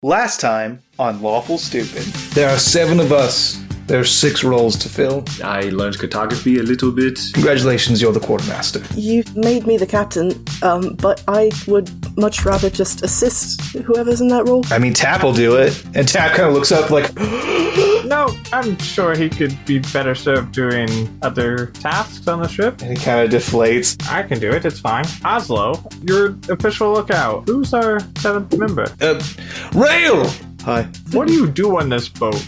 Last time on Lawful Stupid. There are 7 of us. There's 6 roles to fill. I learned cartography a little bit. Congratulations, you're the quartermaster. You made me the captain, but I would much rather just assist whoever's in that role. I mean, Tap will do it. And Tap kind of looks up like... No, I'm sure he could be better served doing other tasks on the ship. And he kind of deflates. I can do it, it's fine. Oslo, your official lookout. Who's our 7th member? Rail! Hi. What do you do on this boat?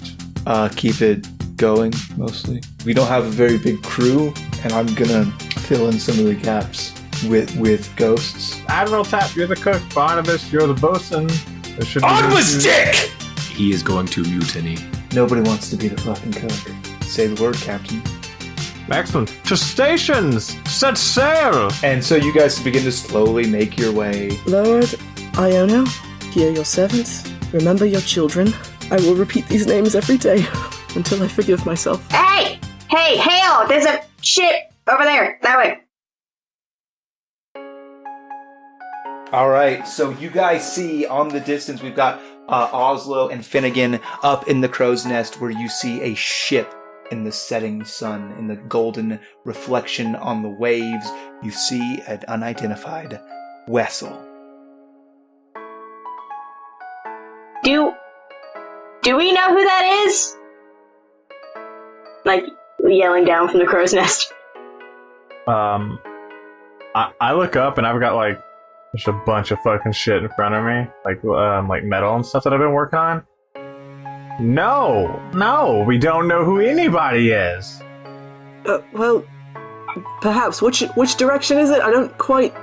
Keep it going, mostly. We don't have a very big crew, and I'm gonna fill in some of the gaps with ghosts. Admiral Tap, you're the cook. Barnabas, you're the bosun. Barnabas Dick! He is going to mutiny. Nobody wants to be the fucking cook. Say the word, Captain. Excellent. To stations! Set sail! And so you guys begin to slowly make your way. Lord Iono, hear your servants. Remember your children. I will repeat these names every day until I forgive myself. Hey! Hey, hail! There's a ship over there. That way. Alright, so you guys see on the distance, we've got Oslo and Finnegan up in the crow's nest where you see a ship in the setting sun, in the golden reflection on the waves. You see an unidentified vessel. Do we know who that is? Like, yelling down from the crow's nest. I look up and I've got like just a bunch of fucking shit in front of me, like metal and stuff that I've been working on. No, we don't know who anybody is. Well, perhaps. Which direction is it? I don't quite...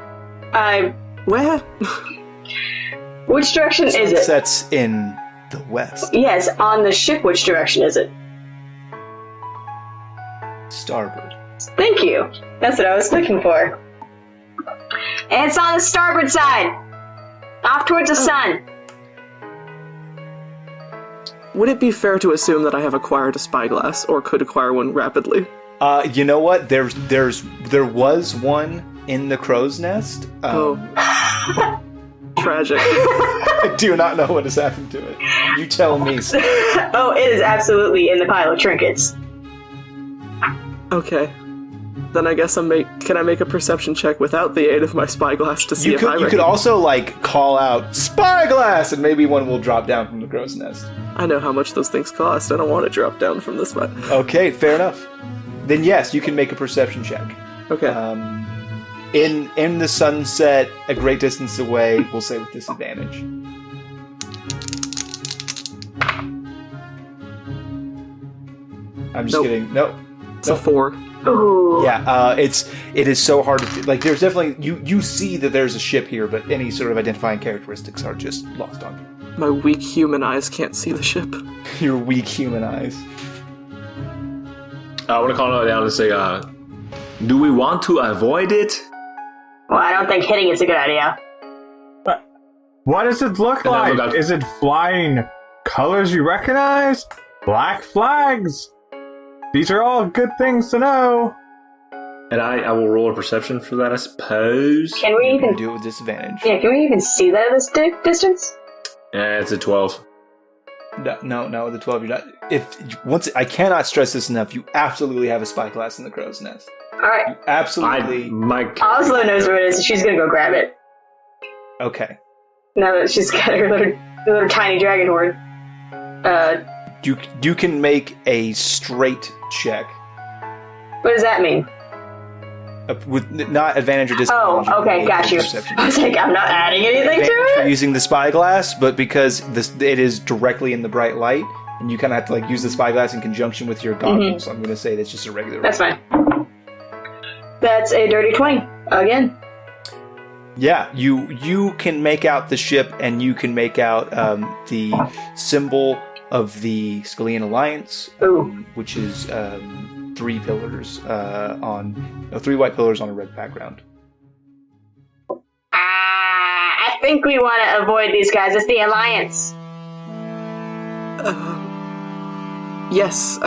Where? Which direction is it? Sunsets in the west. Yes, on the ship, which direction is it? Starboard. Thank you. That's what I was looking for. And it's on the starboard side. Off towards the sun. Would it be fair to assume that I have acquired a spyglass, or could acquire one rapidly? You know what? There was one in the crow's nest. Tragic. I do not know what has happened to it. You tell me. Oh, it is absolutely in the pile of trinkets. Okay. Then I guess can I make a perception check without the aid of my spyglass to see if I You could also, like, call out, "Spyglass!" and maybe one will drop down from the crow's nest. I know how much those things cost. I don't want to drop down from this one. Okay, fair enough. Then yes, you can make a perception check. Okay. In the sunset, a great distance away, we'll say with disadvantage. I'm just kidding. Nope. It's a 4. Ooh. Yeah, it is so hard to... Like, there's definitely... You see that there's a ship here, but any sort of identifying characteristics are just lost on you. My weak human eyes can't see the ship. Your weak human eyes. I want to call it down and say, do we want to avoid it? Well, I don't think hitting it's a good idea. What does it look like? Is it flying colors you recognize? Black flags? These are all good things to know. And I will roll a perception for that, I suppose. Can we even do it with disadvantage? Yeah, can we even see that at this distance? Yeah, it's a 12. No, the 12 you're not. I cannot stress this enough. You absolutely have a spyglass in the crow's nest. All right. Absolutely. Oslo knows where it is, so she's gonna go grab it. Okay. Now that she's got her little tiny dragon horde. You can make a straight check. What does that mean? With not advantage or disadvantage. Oh, okay, got you. I was like, I'm not adding anything to it. For using the spyglass, but because it is directly in the bright light, and you kind of have to like use the spyglass in conjunction with your goggles. So I'm going to say that's just a regular. That's fine. That's a dirty 20 again. Yeah, you can make out the ship, and you can make out the symbol of the Scalian Alliance, which is 3 pillars 3 white pillars on a red background. I think we want to avoid these guys. It's the Alliance. Yes,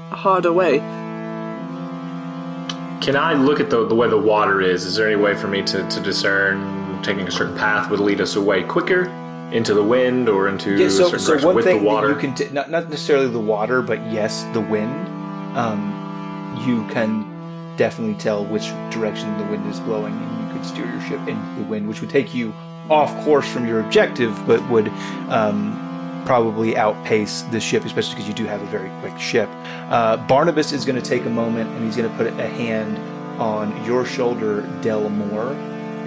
hard away. Can I look at the way the water is? Is there any way for me to discern taking a certain path would lead us away quicker? into the wind or into Yeah, a certain so direction one with thing the water? that you can not necessarily the water, but yes, the wind. You can definitely tell which direction the wind is blowing, and you could steer your ship into the wind, which would take you off course from your objective, but would probably outpace the ship, especially because you do have a very quick ship. Barnabas is going to take a moment, and he's going to put a hand on your shoulder, Delmore,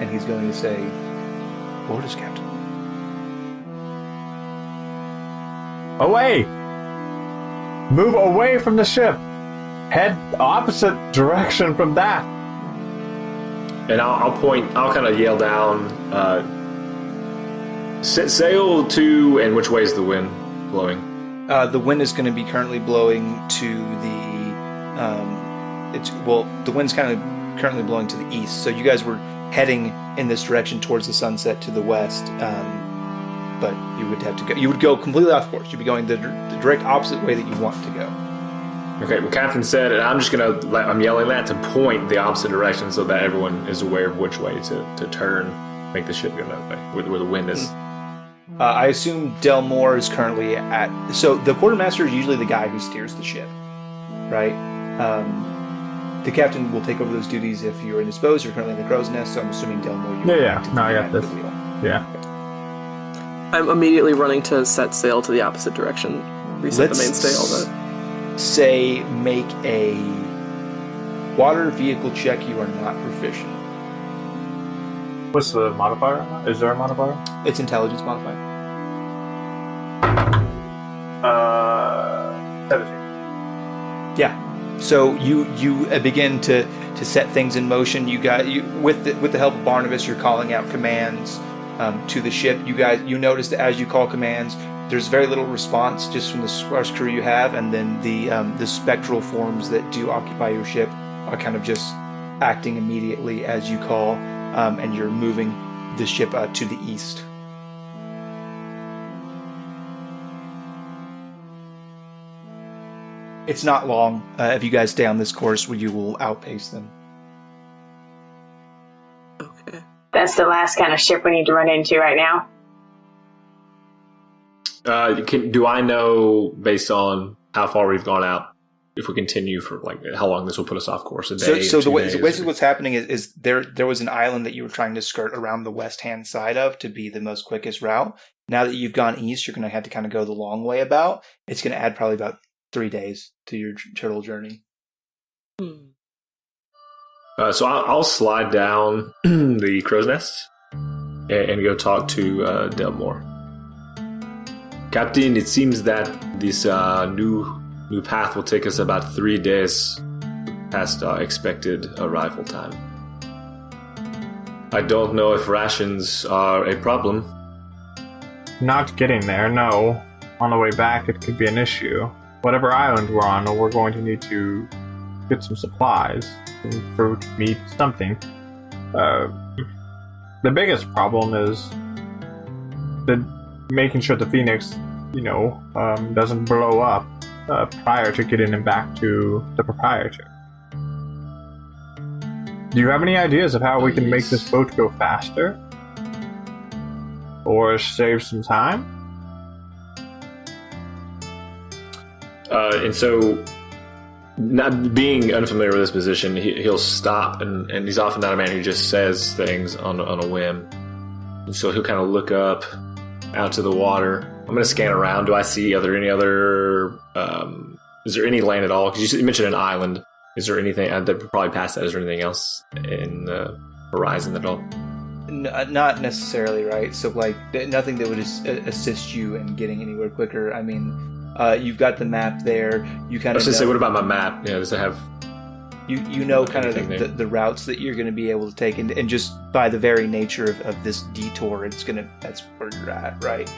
and he's going to say, "Orders, Captain." Away! Move away from the ship! Head opposite direction from that! And I'll kind of yell down, sail to, and which way is the wind blowing? The wind is going to be currently blowing to the, the wind's kind of currently blowing to the east. So you guys were heading in this direction towards the sunset to the west, but you would go completely off course. You'd be going the direct opposite way that you want to go. Okay, well, Captain said, and I'm yelling that to point the opposite direction so that everyone is aware of which way to turn, make the ship go that way, where the wind is. I assume Delmore is currently so the quartermaster is usually the guy who steers the ship, right? The captain will take over those duties if you're indisposed. You're currently in the crow's nest, so I'm assuming Delmore. No, I got this. Yeah. I'm immediately running to set sail to the opposite direction. Reset the mainsail. Say make a water vehicle check. You are not proficient. What's the modifier? Is there a modifier? It's intelligence modifier. 17. Yeah. So you begin to set things in motion. With the help of Barnabas, you're calling out commands to the ship. You notice that as you call commands, there's very little response just from the sparse crew you have, and then the spectral forms that do occupy your ship are kind of just acting immediately as you call, and you're moving the ship to the east. It's not long. If you guys stay on this course, you will outpace them. Okay. That's the last kind of ship we need to run into right now. Do I know, based on how far we've gone out, if we continue for how long this will put us off course? A day? So basically what's happening is there was an island that you were trying to skirt around the west-hand side of to be the most quickest route. Now that you've gone east, you're going to have to kind of go the long way about. It's going to add probably about 3 days to your turtle journey. So I'll slide down the crow's nest and go talk to Delmore. Captain, it seems that this new path will take us about 3 days past our expected arrival time. I don't know if rations are a problem. Not getting there, no. On the way back, it could be an issue. Whatever island we're on, we're going to need to get some supplies. Some fruit, meat, something. The biggest problem is making sure the Phoenix, doesn't blow up prior to getting him back to the proprietor. Do you have any ideas of how we can make this boat go faster? Or save some time? And so, not being unfamiliar with this position, he'll stop, and he's often not a man who just says things on a whim. And so he'll kind of look up out to the water. I'm going to scan around. Do I see, is there any land at all? Because you mentioned an island. Is there anything that would probably pass that? Is there anything else in the horizon at all? Not necessarily, right? So, nothing that would assist you in getting anywhere quicker. I mean, you've got the map there. You kind of. I was going to say, what about my map? Does it have? You know kind of the routes that you're going to be able to take, and just by the very nature of this detour, that's where you're at, right?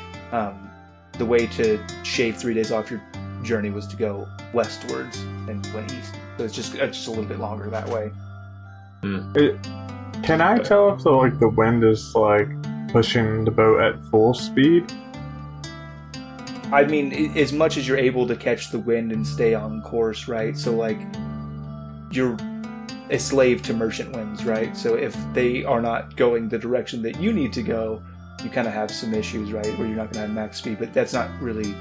The way to shave 3 days off your journey was to go westwards and went east. So it's just a little bit longer that way. Can I tell if the wind is pushing the boat at full speed? I mean, as much as you're able to catch the wind and stay on course, right? So you're a slave to merchant winds, right? So if they are not going the direction that you need to go, you kind of have some issues, right, where you're not going to have max speed, but that's not really...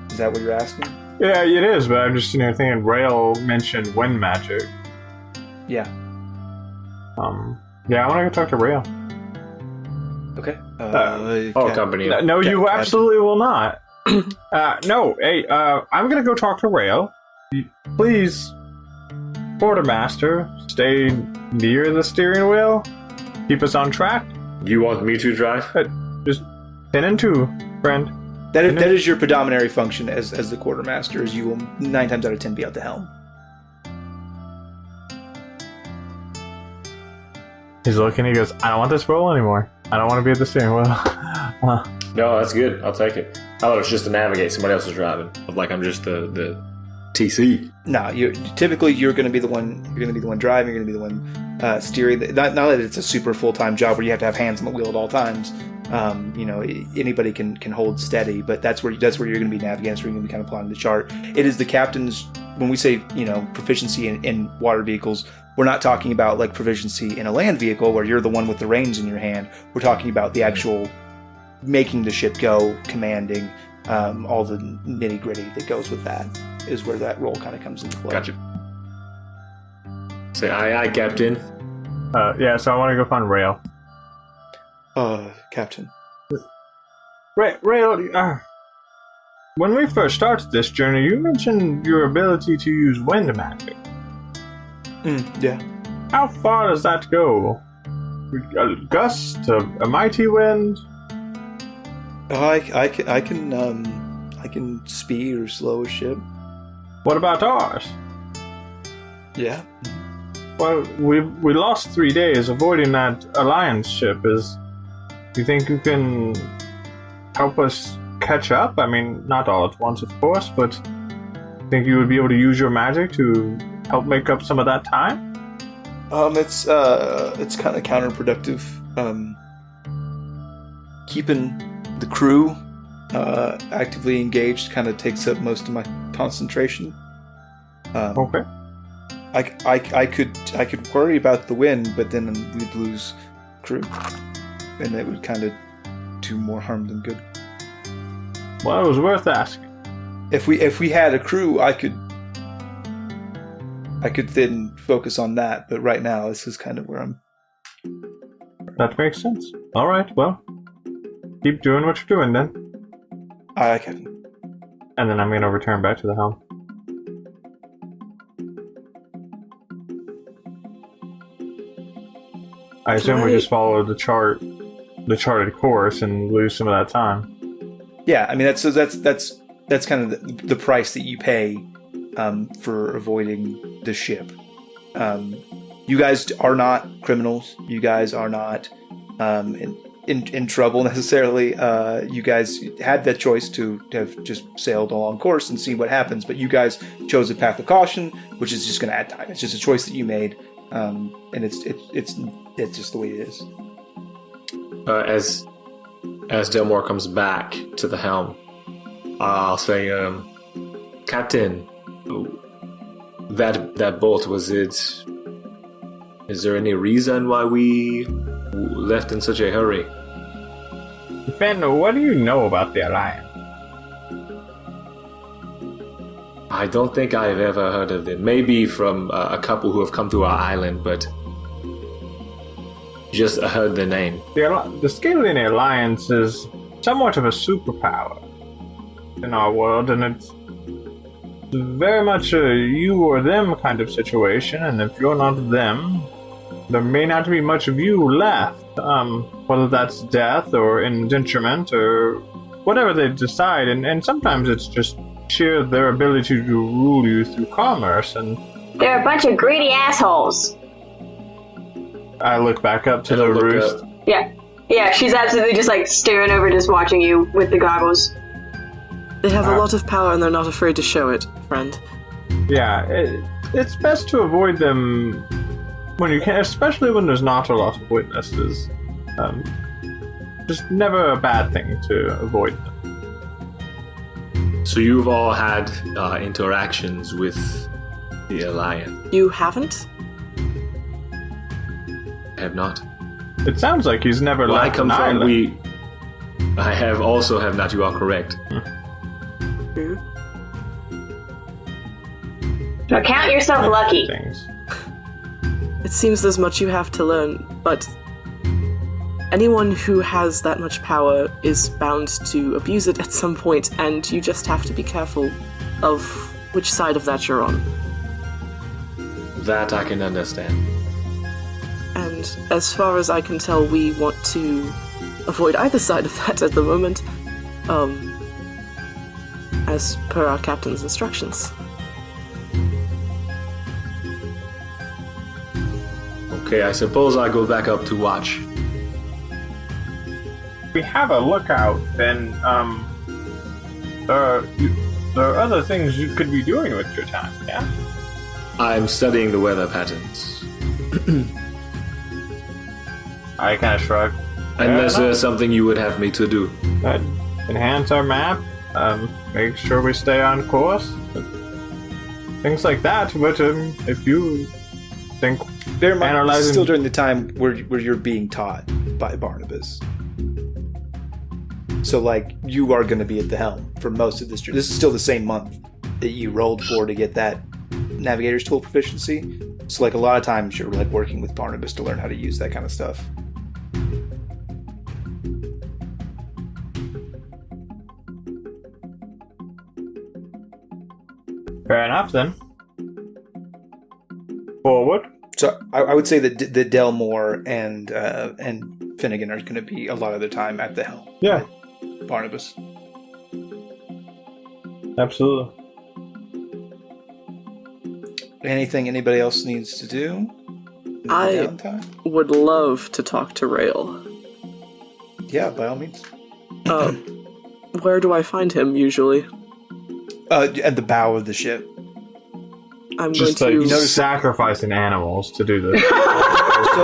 Is that what you're asking? Yeah, it is, but I'm just thinking Rail mentioned wind magic. Yeah. Yeah, I want to go talk to Rail. Okay. Company. No, you absolutely will not. No, hey, I'm going to go talk to Rail. Please, Quartermaster, stay near the steering wheel. Keep us on track. You want me to drive? Just 10 and 2, friend. That is your predominant function as the quartermaster, is you will 9 times out of 10 be at the helm. He's looking, he goes, I don't want this role anymore. I don't want to be at the steering wheel. No, that's good. I'll take it. I thought it was just to navigate. Somebody else is driving. Like I'm just the TC. No, you're going to be the one. You're going to be the one driving. You're going to be the one steering. Not that it's a super full-time job where you have to have hands on the wheel at all times. Anybody can hold steady, but that's where you're going to be navigating. So you're going to be kind of plotting the chart. It is the captain's. When we say proficiency in water vehicles, we're not talking about like proficiency in a land vehicle where you're the one with the reins in your hand. We're talking about the actual making the ship go, commanding, all the nitty gritty that goes with that is where that role kind of comes into play. Gotcha. Say aye, Captain. Yeah, so I want to go find Rail. Captain. Rail, when we first started this journey, you mentioned your ability to use wind magic. Yeah. How far does that go? A gust, a mighty wind? I can speed or slow a ship. What about ours? Yeah. Well, we lost 3 days avoiding that Alliance ship. Do you think you can help us catch up? I mean, not all at once, of course, but think you would be able to use your magic to help make up some of that time? It's kind of counterproductive. Keeping the crew actively engaged kind of takes up most of my concentration. Okay. I could worry about the wind, but then we'd lose crew, and it would kind of do more harm than good. Well, it was worth asking. If we had a crew, I could then focus on that. But right now, this is kind of where I'm. That makes sense. All right. Well, keep doing what you're doing then. I can. And then I'm going to return back to the helm. I assume we just follow the charted course, and lose some of that time. Yeah, I mean that's kind of the price that you pay for avoiding the ship. You guys are not criminals. You guys are not in trouble necessarily. You guys had that choice to have just sailed along course and see what happens, but you guys chose a path of caution, which is just going to add time. It's just a choice that you made, and it's just the way it is. As Delmore comes back to the helm, I'll say, Captain, that boat, was it? Is there any reason why we left in such a hurry? Finn, what do you know about the Alliance? I don't think I've ever heard of them. Maybe from a couple who have come to our island, but just heard the name. The Scalian Alliance is somewhat of a superpower in our world, and it's very much a you or them kind of situation, and if you're not them, there may not be much of you left, whether that's death or indenturement or whatever they decide, and sometimes it's just sheer their ability to rule you through commerce, and they're a bunch of greedy assholes. I look back up to the roost. Yeah, she's absolutely just like staring over, just watching you with the goggles. They have a lot of power and they're not afraid to show it, friend. Yeah, it's best to avoid them when you can, especially when there's not a lot of witnesses. Just never a bad thing to avoid them. So you've all had interactions with the Alliance? You haven't? I have not. It sounds like he's never Where I left come an from, island. I have not. You are correct. Now count yourself lucky. Things. It seems there's much you have to learn, but anyone who has that much power is bound to abuse it at some point, and you just have to be careful of which side of that you're on. That I can understand. And as far as I can tell, we want to avoid either side of that at the moment, as per our captain's instructions. Okay, I suppose I go back up to watch. If we have a lookout, then there are other things you could be doing with your time, yeah? I'm studying the weather patterns. I kind of shrug. Unless there's something you would have me to do. Enhance our map, make sure we stay on course, things like that. But if you think Bear in mind, this is analyzing, still during the time where you're being taught by Barnabas. So, like, you are going to be at the helm for most of this. This is still the same month that you rolled for to get that Navigator's Tool proficiency. So, like, a lot of times you're, like, working with Barnabas to learn how to use that kind of stuff. fair enough then. Forward. So I would say that Delmore and Finnegan are going to be a lot of the time at the helm. Yeah, Barnabas. absolutely. Anything anybody else needs to do? in the I downtime? would love to talk to Rail. Yeah, by all means. Where do I find him usually? At the bow of the ship. I'm Just going like to... sacrificing animals to do this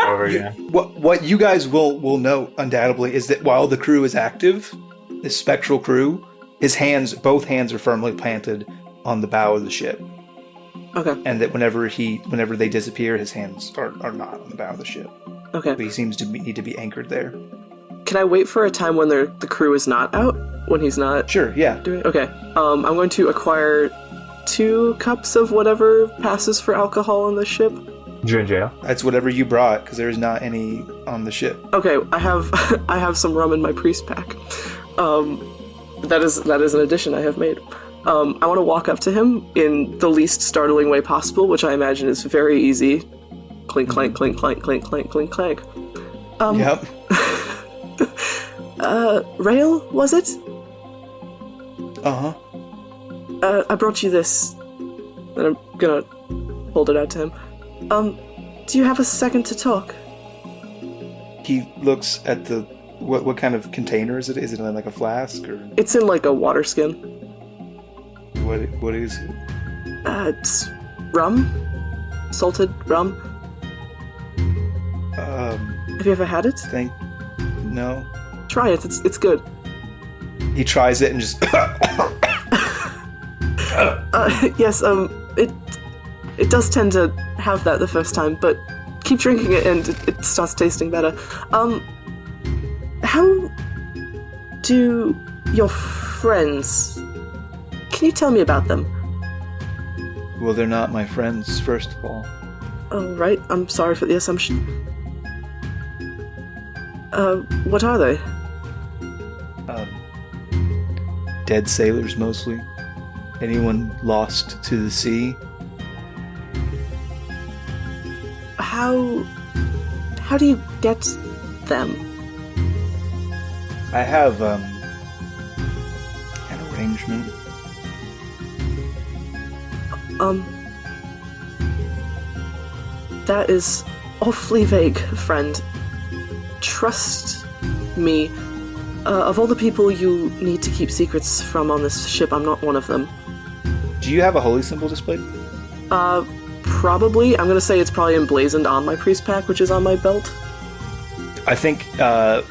over again. What you guys will know undoubtedly is that while the crew is active, this spectral crew, both hands are firmly planted on the bow of the ship. Okay. And that whenever they disappear, his hands are not on the bow of the ship. Okay. But he seems to need to be anchored there. Can I wait for a time when the crew is not out? When he's not Sure, yeah. doing... Okay. I'm going to acquire 2 cups of whatever passes for alcohol on the ship. You're in jail. That's whatever you brought, because there's not any on the ship. Okay, I have I have some rum in my priest pack. That is an addition I have made. I want to walk up to him in the least startling way possible, which I imagine is very easy. Clink, clank, clink, clank, clink, clank, clink, clank. Yep. Rail, was it? Uh-huh. I brought you this. And I'm gonna hold it out to him. Do you have a second to talk? He looks at the... What kind of container is it? Is it in like a flask, or... It's in like a water skin. What is it? It's rum. Salted rum. Have you ever had it? No. Try it, it's good. He tries it and just... Yes, it does tend to have that the first time, but keep drinking it and it starts tasting better. How do your friends... Can you tell me about them? Well, they're not my friends, first of all. Oh, right, I'm sorry for the assumption. What are they? Dead sailors, mostly. Anyone lost to the sea. How do you get them? I have, an arrangement. That is awfully vague, friend. Trust me. Of all the people you need to keep secrets from on this ship, I'm not one of them. Do you have a holy symbol displayed? Probably. I'm gonna say it's probably emblazoned on my priest pack, which is on my belt. I think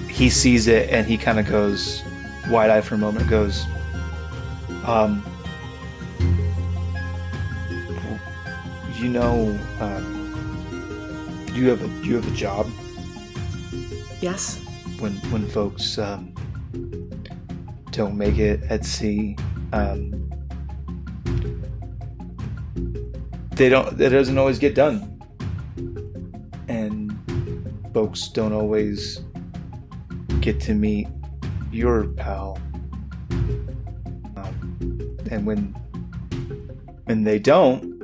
he sees it and he kind of goes wide-eyed for a moment and goes, you know, you have a job? Yes? When folks don't make it at sea, it doesn't always get done, and folks don't always get to meet your pal. And when they don't,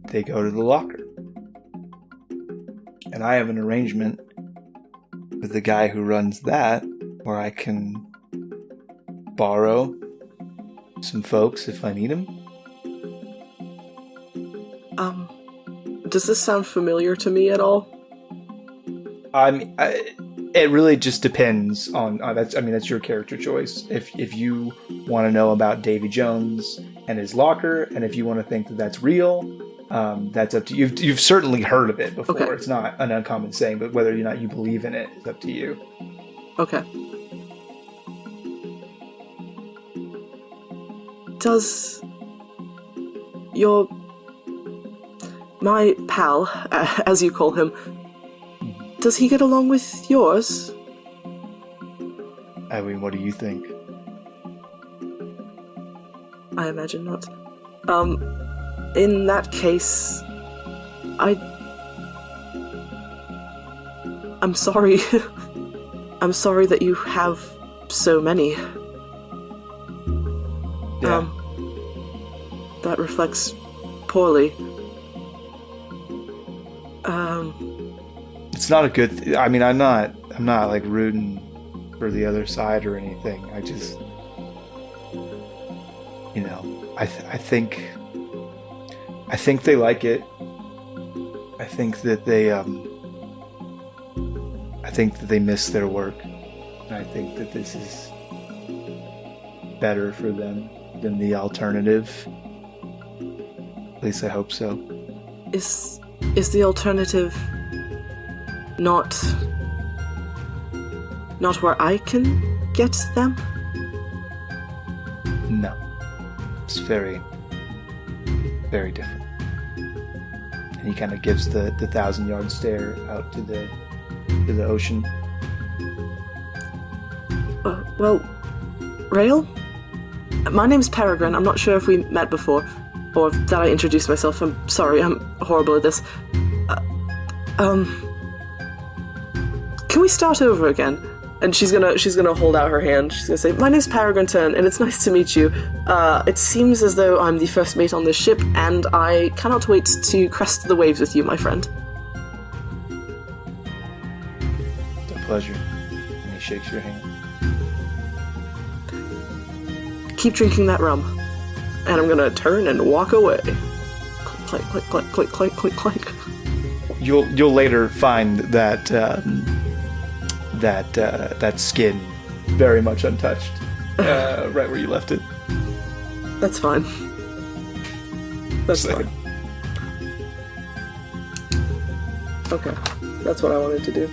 they go to the locker. And I have an arrangement with the guy who runs that, where I can borrow some folks if I need them. Does this sound familiar to me at all? It really just depends on that's your character choice. If you want to know about Davy Jones and his locker, and if you want to think that that's real, that's up to you. You've certainly heard of it before. Okay. It's not an uncommon saying, but whether or not you believe in it is up to you. Okay. Does my pal, as you call him, does he get along with yours? I mean, what do you think? I imagine not. In that case, I'm sorry. I'm sorry that you have so many. Yeah. That reflects poorly. It's not a good I mean, I'm not like rooting for the other side or anything. I just, I think they like it. I think that they miss their work. And I think that this is better for them than the alternative. At least I hope so. Is the alternative not where I can get them? No. It's very, very different. And he kind of gives the 1,000-yard stare out to the ocean. Well, Rael? My name's Peregrine. I'm not sure if we met before, or that I introduced myself. I'm sorry, I'm horrible at this. Can we start over again? And she's gonna hold out her hand. She's gonna say, "My name's Peregrine Turn, and it's nice to meet you. It seems as though I'm the first mate on this ship, and I cannot wait to crest the waves with you, my friend." It's a pleasure. And he shakes your hand. Keep drinking that rum. And I'm gonna turn and walk away. Click, click, click, click, click, click, click. You'll later find that that skin very much untouched, right where you left it. That's fine. That's fine. Okay, that's what I wanted to do.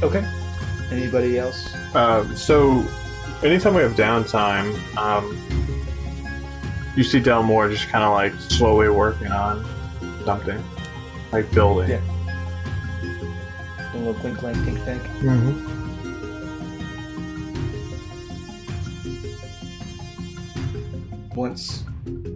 Okay. Anybody else? So, anytime we have downtime, you see Delmore just kind of like slowly working on something, like building. Yeah. A little clink, clank, tink, think. Mm-hmm. Once.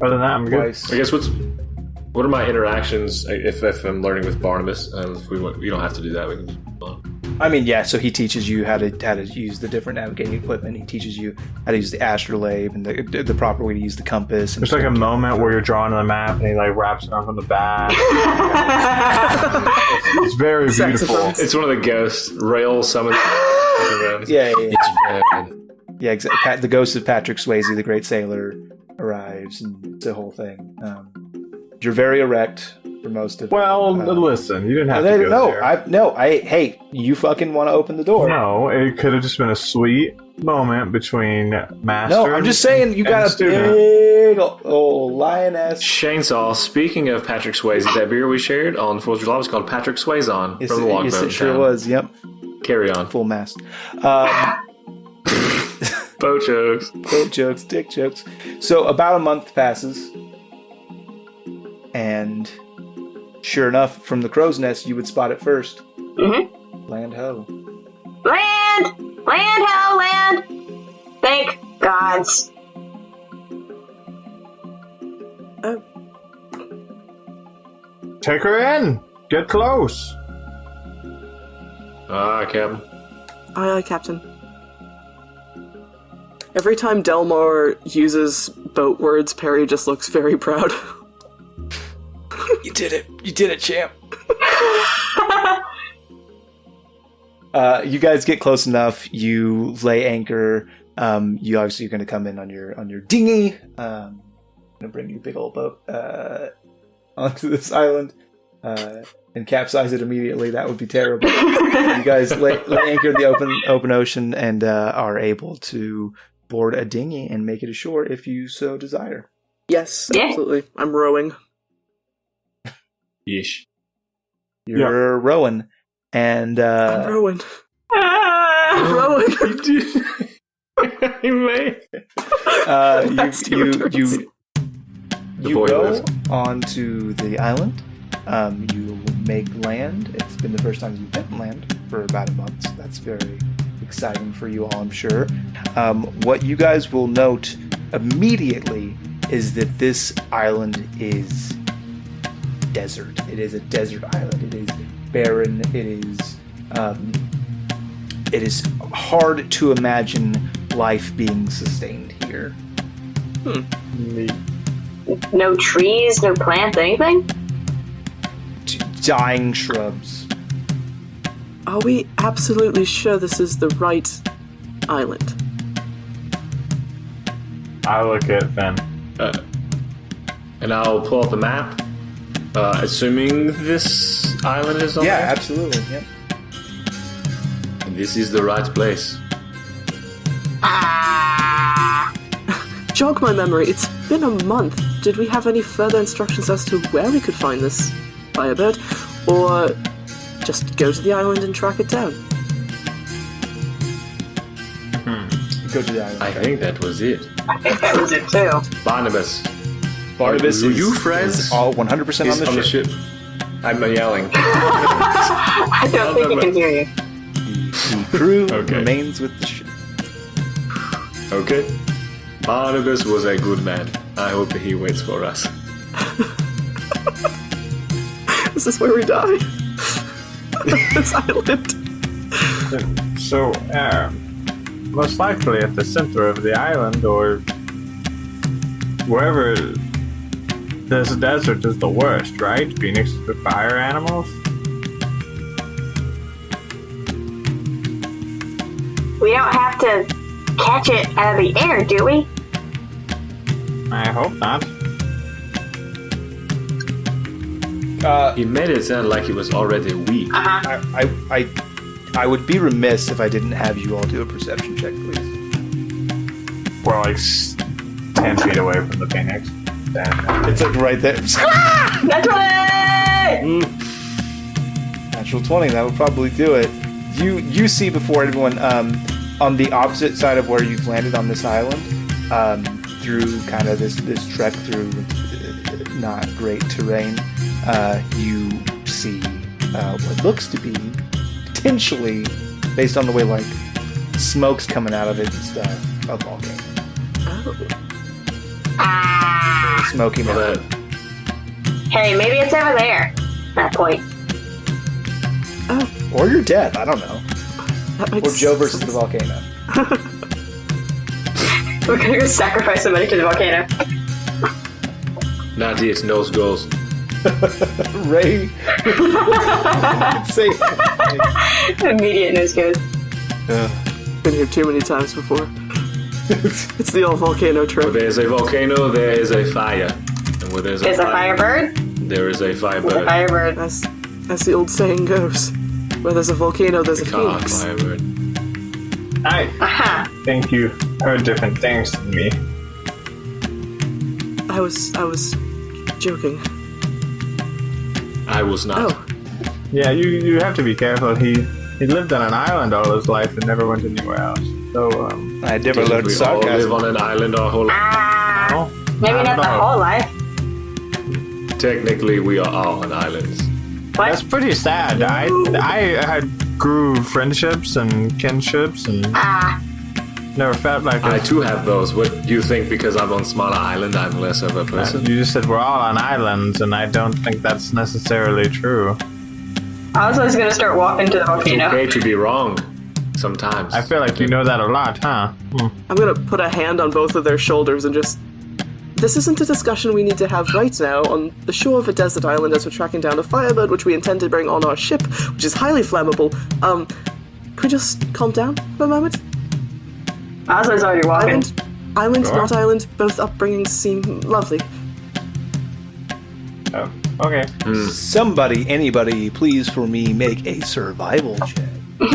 Other than that, I'm Twice. good. I guess what are my interactions if I'm learning with Barnabas? If you don't have to do that. We can just move on. I mean, yeah. So he teaches you how to use the different navigating equipment. He teaches you how to use the astrolabe and the proper way to use the compass. And There's like a moment where you're drawing on the map and he like wraps it up on the back. it's very beautiful. It's one of the ghosts. Rail summons. Yeah. It's Yeah, exactly. The ghost of Patrick Swayze, the great sailor, arrives, and the whole thing. You're very erect for most of it. Well, listen, you didn't have to go there. Hey, you fucking want to open the door? No, it could have just been a sweet moment between master. No, I'm just saying you got a big old lioness. Shainsaw, speaking of Patrick Swayze, that beer we shared on the 4th of July was called Patrick Swayzon from the Logboat. Yes, it sure was. Yep. Carry on. Full mast. Boat jokes. Boat jokes, dick jokes. So about a month passes, and sure enough, from the crow's nest, you would spot it first. Mm-hmm. Land ho. Land! Land, hell, land! Thank gods. Take her in. Get close. Captain. Aye, Captain. Every time Delmar uses boat words, Perry just looks very proud. You did it. You did it, champ. You guys get close enough. You lay anchor. You obviously are going to come in on your dinghy. I'm going to bring your big old boat onto this island and capsize it immediately. That would be terrible. You guys lay anchor in the open ocean and are able to board a dinghy and make it ashore if you so desire. Yes, Yeah. absolutely. I'm rowing. Yeesh. You're rowing, and I'm rowing. Ah! Rowing. You boy go lives. onto the island. You make land. It's been the first time you've been on land for about a month. So that's very exciting for you all, I'm sure. What you guys will note immediately is that this island is desert. It is a desert island. It is barren. It is hard to imagine life being sustained here. No trees, no plants, anything? Dying shrubs. Are we absolutely sure this is the right island? I look at Finn. And I'll pull up the map, assuming this island is on Yeah, there. absolutely. Yep. And this is the right place. Jog my memory, it's been a month. Did we have any further instructions as to where we could find this firebird? Or just go to the island and track it down? Go to the island. I think that was it. I think that was it too. Barnabas. Barnabas Are is, you friends? is all 100% He's on the ship. I'm yelling. I don't think he can hear you. The crew Okay. remains with the ship. Okay. Barnabas was a good man. I hope that he waits for us. Is this where we die? This island? So, most likely at the center of the island, or wherever this desert is the worst, right? Phoenix with fire animals? We don't have to catch it out of the air, do we? I hope not. He made it sound like he was already weak. I would be remiss if I didn't have you all do a perception check, please. We're like 10 feet away from the Phoenix. Then, It's like right there. That's right! Natural 20, that would probably do it. You see before everyone on the opposite side of where you've landed on this island, through kind of this trek through not great terrain, you see what looks to be potentially, based on the way like smoke's coming out of it and stuff, a volcano. Smoky Well, mountain. Hey, maybe it's over there. That point. Or you're dead, I don't know. That Or makes Joe versus the sense. volcano. We're gonna go sacrifice somebody to the volcano. not yet. Nose goes. Ray. Say Immediate nose goes. Been here too many times before. It's the old volcano Where trick. there's a volcano, there is a fire. And where there's There's a firebird. there is a There's a firebird. firebird. As the old saying goes, where there's a volcano, there's a Car phoenix. firebird. I Aha! think you heard different things than me. I was joking. I was not. Oh, Yeah, you have to be careful. He lived on an island all his life and never went anywhere else. So, I never Didn't learned we all live sarcasm. on an island our whole life? Ah! Maybe I not don't the know. whole life. Technically, we are all on islands. What? That's pretty sad. I had grew friendships and kinships and never felt like I too have those. What do you think? Because I'm on smaller island, I'm less of a person. You just said we're all on islands, and I don't think that's necessarily true. I was just gonna start walking to the It's volcano. okay to be wrong sometimes. I feel like you know that a lot, huh? I'm gonna put a hand on both of their shoulders and just... This isn't a discussion we need to have right now on the shore of a desert island as we're tracking down a firebird which we intend to bring on our ship, which is highly flammable. Can we just calm down for a moment? Oslo's already walking. Island, Sure. not island, both upbringings seem lovely. Oh, okay. Somebody, anybody, please for me make a survival check. I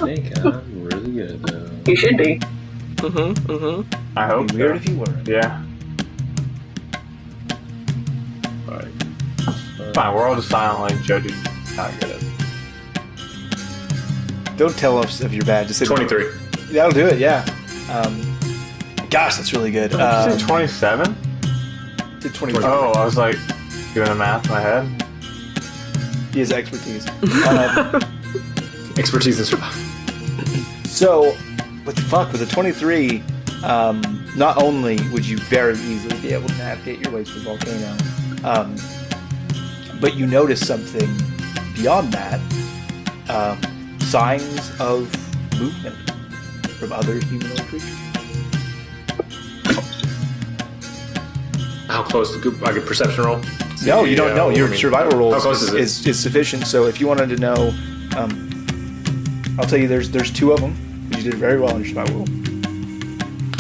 think I'm really good though. You should be. I hope It'd be weird so. if you weren't. Yeah. Fine, we're all just silently judging how good it is. Don't tell us if you're bad. Just say 23. That'll do it. Yeah. Gosh, that's really good. Did you say 27? Did 23. Oh, I was like doing the math in my head. He has expertise. Expertise in survival. So, what the fuck with a 23? Not only would you very easily be able to navigate your way to the volcano, but you notice something beyond that. Signs of movement from other humanoid creatures. How close? I get perception roll? No, you don't know. Your I mean, survival roll how close is it? is sufficient. So if you wanted to know, I'll tell you. There's two of them. You did very well in your survival roll.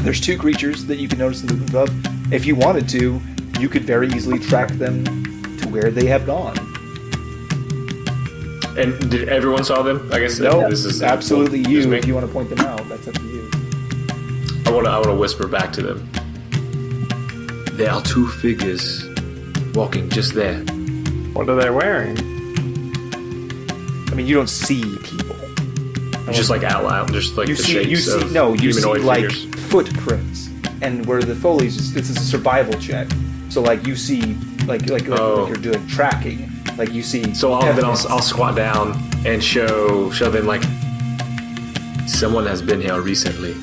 There's two creatures that you can notice the movement of. If you wanted to, you could very easily track them to where they have gone. And did everyone saw them? I guess No, this is absolutely just you. me. If you want to point them out, that's up to you. I want to whisper back to them. There are two figures walking just there. What are they wearing? I mean, you don't see people. Just like outline, just like You the see, shapes of you see humanoid like figures. footprints, and where the foliage is. This is a survival check. So like you see, like you're doing tracking. Like you see. So evidence. I'll squat down and show them like someone has been here recently.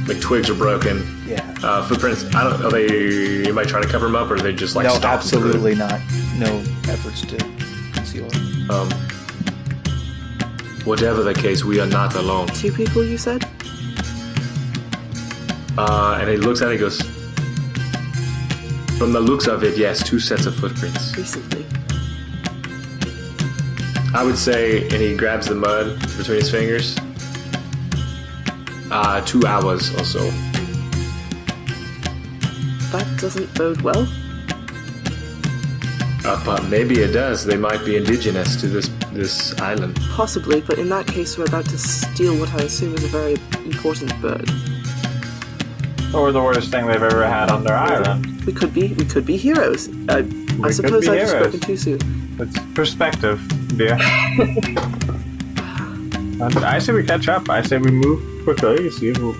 Like twigs are broken. Yeah. Footprints. I don't. Are they? Anybody trying to cover them up, or are they just like No, stalking through? absolutely not. No efforts to conceal it. Whatever the case, we are not alone. Two people, you said? And he looks at it and goes, from the looks of it, yes, two sets of footprints. Recently. I would say, and he grabs the mud between his fingers, 2 hours or so. That doesn't bode well. But maybe it does. They might be indigenous to this island. Possibly, but in that case we're about to steal what I assume is a very important bird. Or the worst thing they've ever had on their island. We could be heroes. I could suppose be I've heroes. spoken too soon. It's perspective, dear. And I say we catch up. I say we move quickly, see who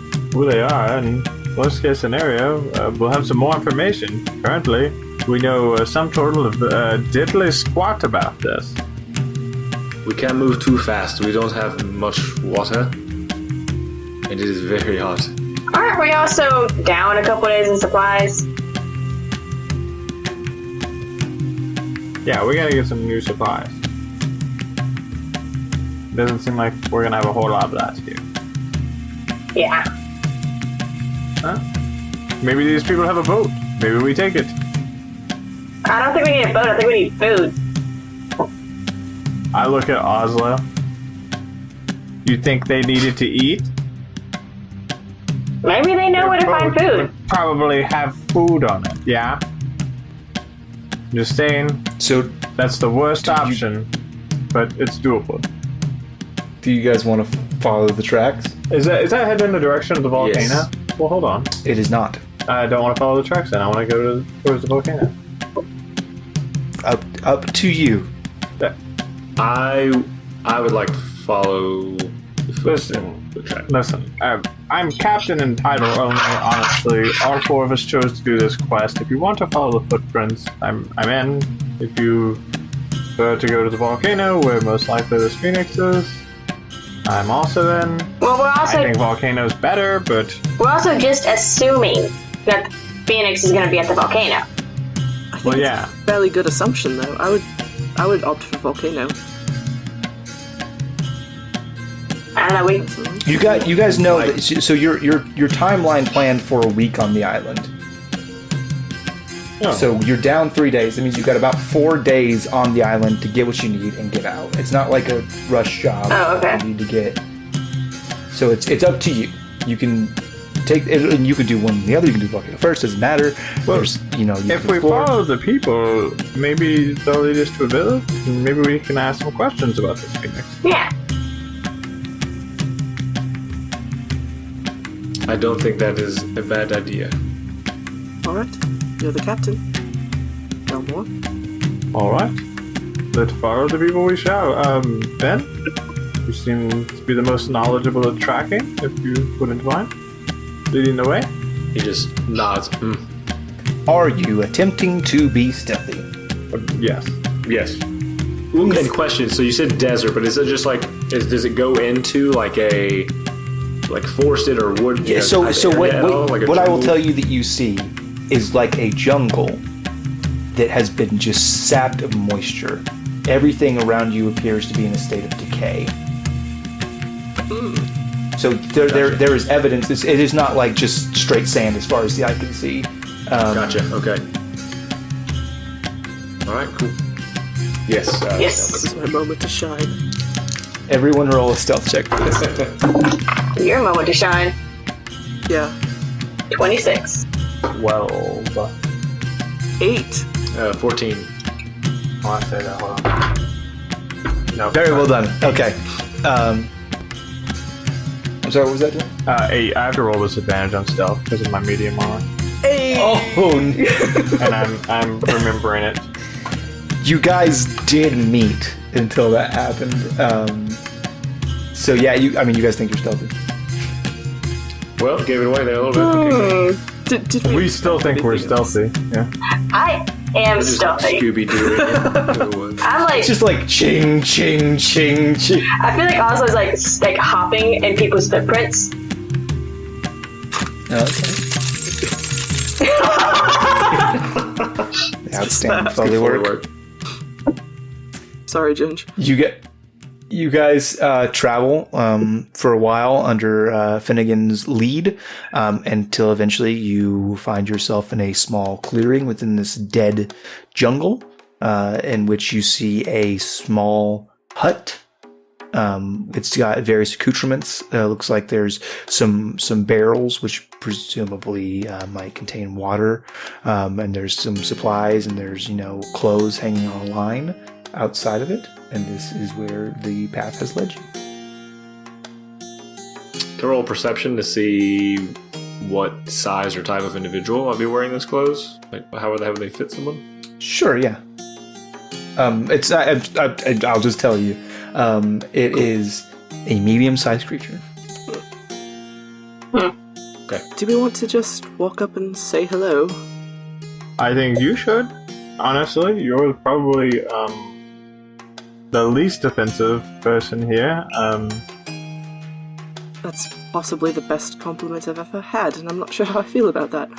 they are, and worst case scenario, we'll have some more information. Currently, we know some total of diddly squat about this. We can't move too fast. We don't have much water. And it is very hot. Aren't we also down a couple days in supplies? Yeah, we gotta get some new supplies. Doesn't seem like we're gonna have a whole lot last year. Yeah. Huh? Maybe these people have a boat. Maybe we take it. I don't think we need a boat. I think we need food. I look at Oslo. You think they needed to eat? Maybe they know where to find food. Probably have food on it, yeah? Just saying, So, that's the worst option, but it's doable. Do you guys want to follow the tracks? Is that heading in the direction of the volcano? Yes. Well, hold on. it is not. I don't want to follow the tracks then. I want to go towards the volcano. Up to you. I would like to follow the Listen. track. Listen, I'm captain and title only, honestly. All four of us chose to do this quest. If you want to follow the footprints, I'm in. If you prefer to go to the volcano where most likely there's phoenixes. I'm also in. Well, I think volcano's better, but we're also just assuming that Phoenix is going to be at the volcano. I think well, it's yeah. a fairly good assumption, though. I would opt for volcano. I don't know. You guys know that. So your timeline planned for a week on the island. Oh. So you're down 3 days. That means you've got about 4 days on the island to get what you need and get out. It's not like a rush job. Oh, okay. You need to get. So it's up to you. You can take it, and you can do one or the other. You can do volcano first. Doesn't matter. Well, There's, you if can we explore. follow the people, maybe they'll lead us to a village, and maybe we can ask some questions about this phoenix. Yeah. I don't think that is a bad idea. Alright, you're the captain. No more. Alright. Let's follow the people we shall. Ben? You seem to be the most knowledgeable at tracking, if you wouldn't mind. Leading the way? He just nods. Are you attempting to be stealthy? Yes. Yes. And question, so you said desert, but is it just like, does it go into like a, like forested or wood? Yeah, so what like a I will jungle? tell you that you see is like a jungle that has been just sapped of moisture. Everything around you appears to be in a state of decay. So there is evidence. It is not like just straight sand as far as the eye can see. Gotcha, okay. Alright, cool. Yes. Yes. This is my moment to shine. Everyone roll a stealth check for this. Your moment to shine. Yeah. 26. 12. 8. 14. Oh, I say that, hold on. No. Very well done. Okay. I'm sorry, what was that doing? 8. I have to roll this advantage on stealth because of my medium armor. Hey! Oh, And I'm remembering it. you guys did meet until that happened. So yeah, you guys think you're stealthy. Well, gave it away there a little bit. Okay. Did We still think we're stealthy. Yeah. I am Just stealthy. Scooby-Doo. I'm like, It's just like ching, ching, ching, ching. I feel like Oslo's like hopping in people's footprints. Okay. Outstanding. Foley work. Sorry, Ginge. You guys travel for a while under Finnegan's lead until eventually you find yourself in a small clearing within this dead jungle in which you see a small hut. It's got various accoutrements. Looks like there's some barrels which presumably might contain water, and there's some supplies, and there's clothes hanging on a line outside of it. And this is where the path has led you. Can I roll perception to see what size or type of individual might be wearing those clothes? Like, how would they fit someone? Sure, yeah. It's I'll just tell you. It is a medium-sized creature. Okay. Do we want to just walk up and say hello? I think you should. Honestly, you're probably the least offensive person here. That's possibly the best compliment I've ever had, and I'm not sure how I feel about that.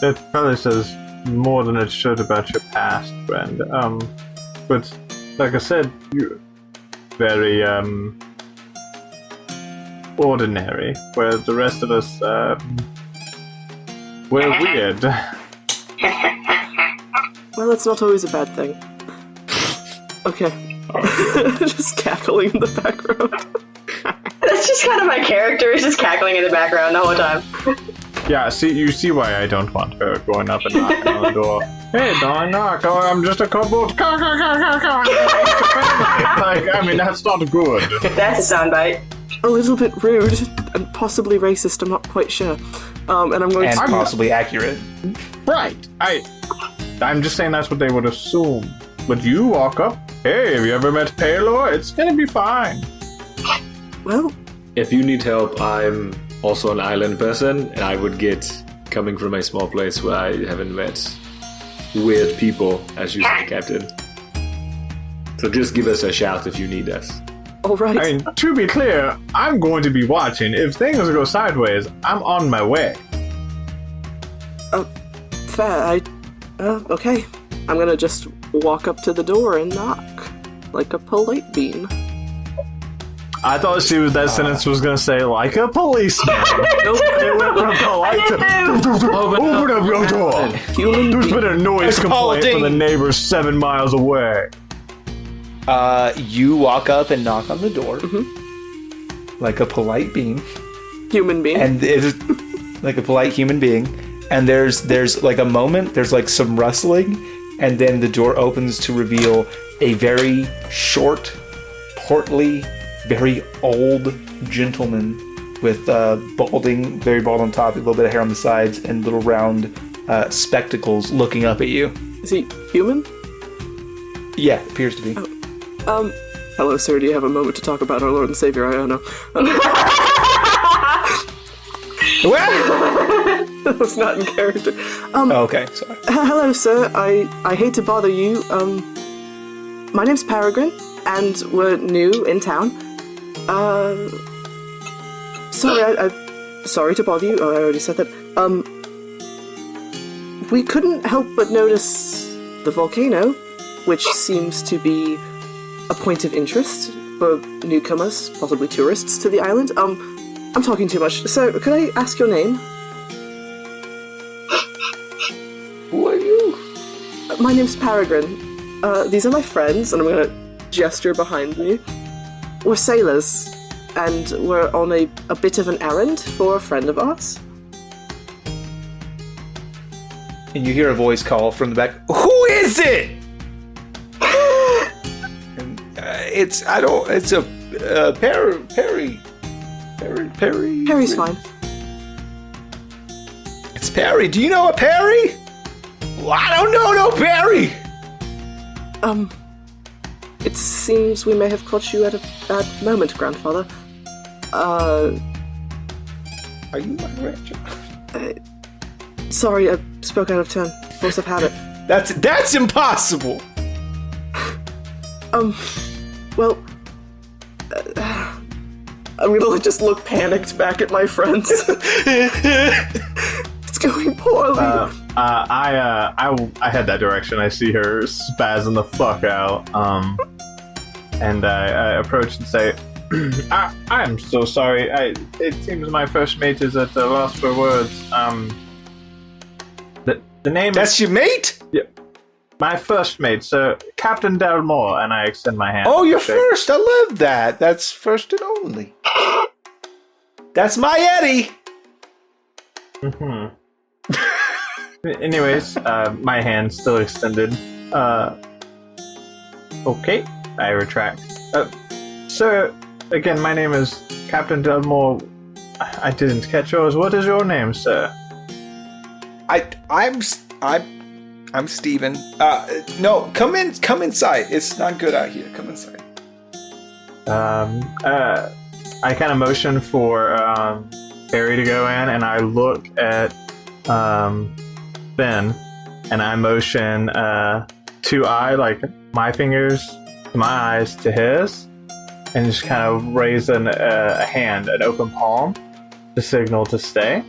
That probably says more than it should about your past, friend. But like I said, you're very ordinary, where the rest of us we're weird. Well, that's not always a bad thing. Okay. Just cackling in the background. That's just kind of my character, is just cackling in the background the whole time. Yeah, you see why I don't want her going up and knocking on the door. Hey, don't knock. Oh, I'm just a kobold. Like, I mean, that's not good. That's a soundbite. A little bit rude and possibly racist, I'm not quite sure. And I'm going And to... possibly accurate. Right. I'm just saying that's what they would assume. But you walk up. Hey, have you ever met Paylor? It's gonna be fine. Well, If you need help, I'm also an island person, and I would get, coming from a small place where I haven't met weird people, as you say, Captain. So just give us a shout if you need us. All right. I mean, to be clear, I'm going to be watching. If things go sideways, I'm on my way. Fair. Okay. I'm gonna just walk up to the door and knock, like a polite bean. I thought that sentence was going to say, like a policeman. Nope. It went from polite to, open up your door. Human There's being. been a noise complaint from the Ding. neighbors 7 miles away. You walk up and knock on the door, like a polite being, Human being. and it's like a polite human being. And there's like a moment, there's like some rustling, and then the door opens to reveal a very short, portly, very old gentleman with very bald on top, a little bit of hair on the sides, and little round spectacles looking up at you. Is he human? Yeah, appears to be. Hello, sir. Do you have a moment to talk about our Lord and Savior, Iono? That was not in character. Okay, sorry. Hello, sir. I hate to bother you. My name's Peregrine, and we're new in town. Sorry to bother you. Oh, I already said that. We couldn't help but notice the volcano, which seems to be a point of interest for newcomers, possibly tourists, to the island. I'm talking too much. So, could I ask your name? Who are you? My name's Peregrine. These are my friends, and I'm gonna gesture behind me. We're sailors, and we're on a bit of an errand for a friend of ours. And you hear a voice call from the back. Who is it? And, it's Perry. Perry's fine. It's Perry. Do you know a Perry? Well, I don't know no Perry. It seems we may have caught you at a bad moment, Grandfather. Are you my grandchild? Sorry, I spoke out of turn. Force of habit. That's impossible. Well, I'm gonna just look panicked back at my friends. It's going poorly. I head that direction. I see her spazzing the fuck out. And I approach and say, I'm so sorry. It seems my first mate is at a loss for words. The name. That's your mate? Yeah, my first mate, Sir Captain Delmore, and I extend my hand. Oh, you're Shake. first. I love that. That's first and only. That's my Eddie. Anyways, my hand still extended. Okay, I retract. Sir, again, my name is Captain Delmore. I didn't catch yours. What is your name, sir? I'm Steven. No, come inside. It's not good out here. Come inside. I kind of motion for Harry to go in, and I look at Ben, and I motion to like my fingers to my eyes to his, and just kind of raise a hand, an open palm, to signal to stay.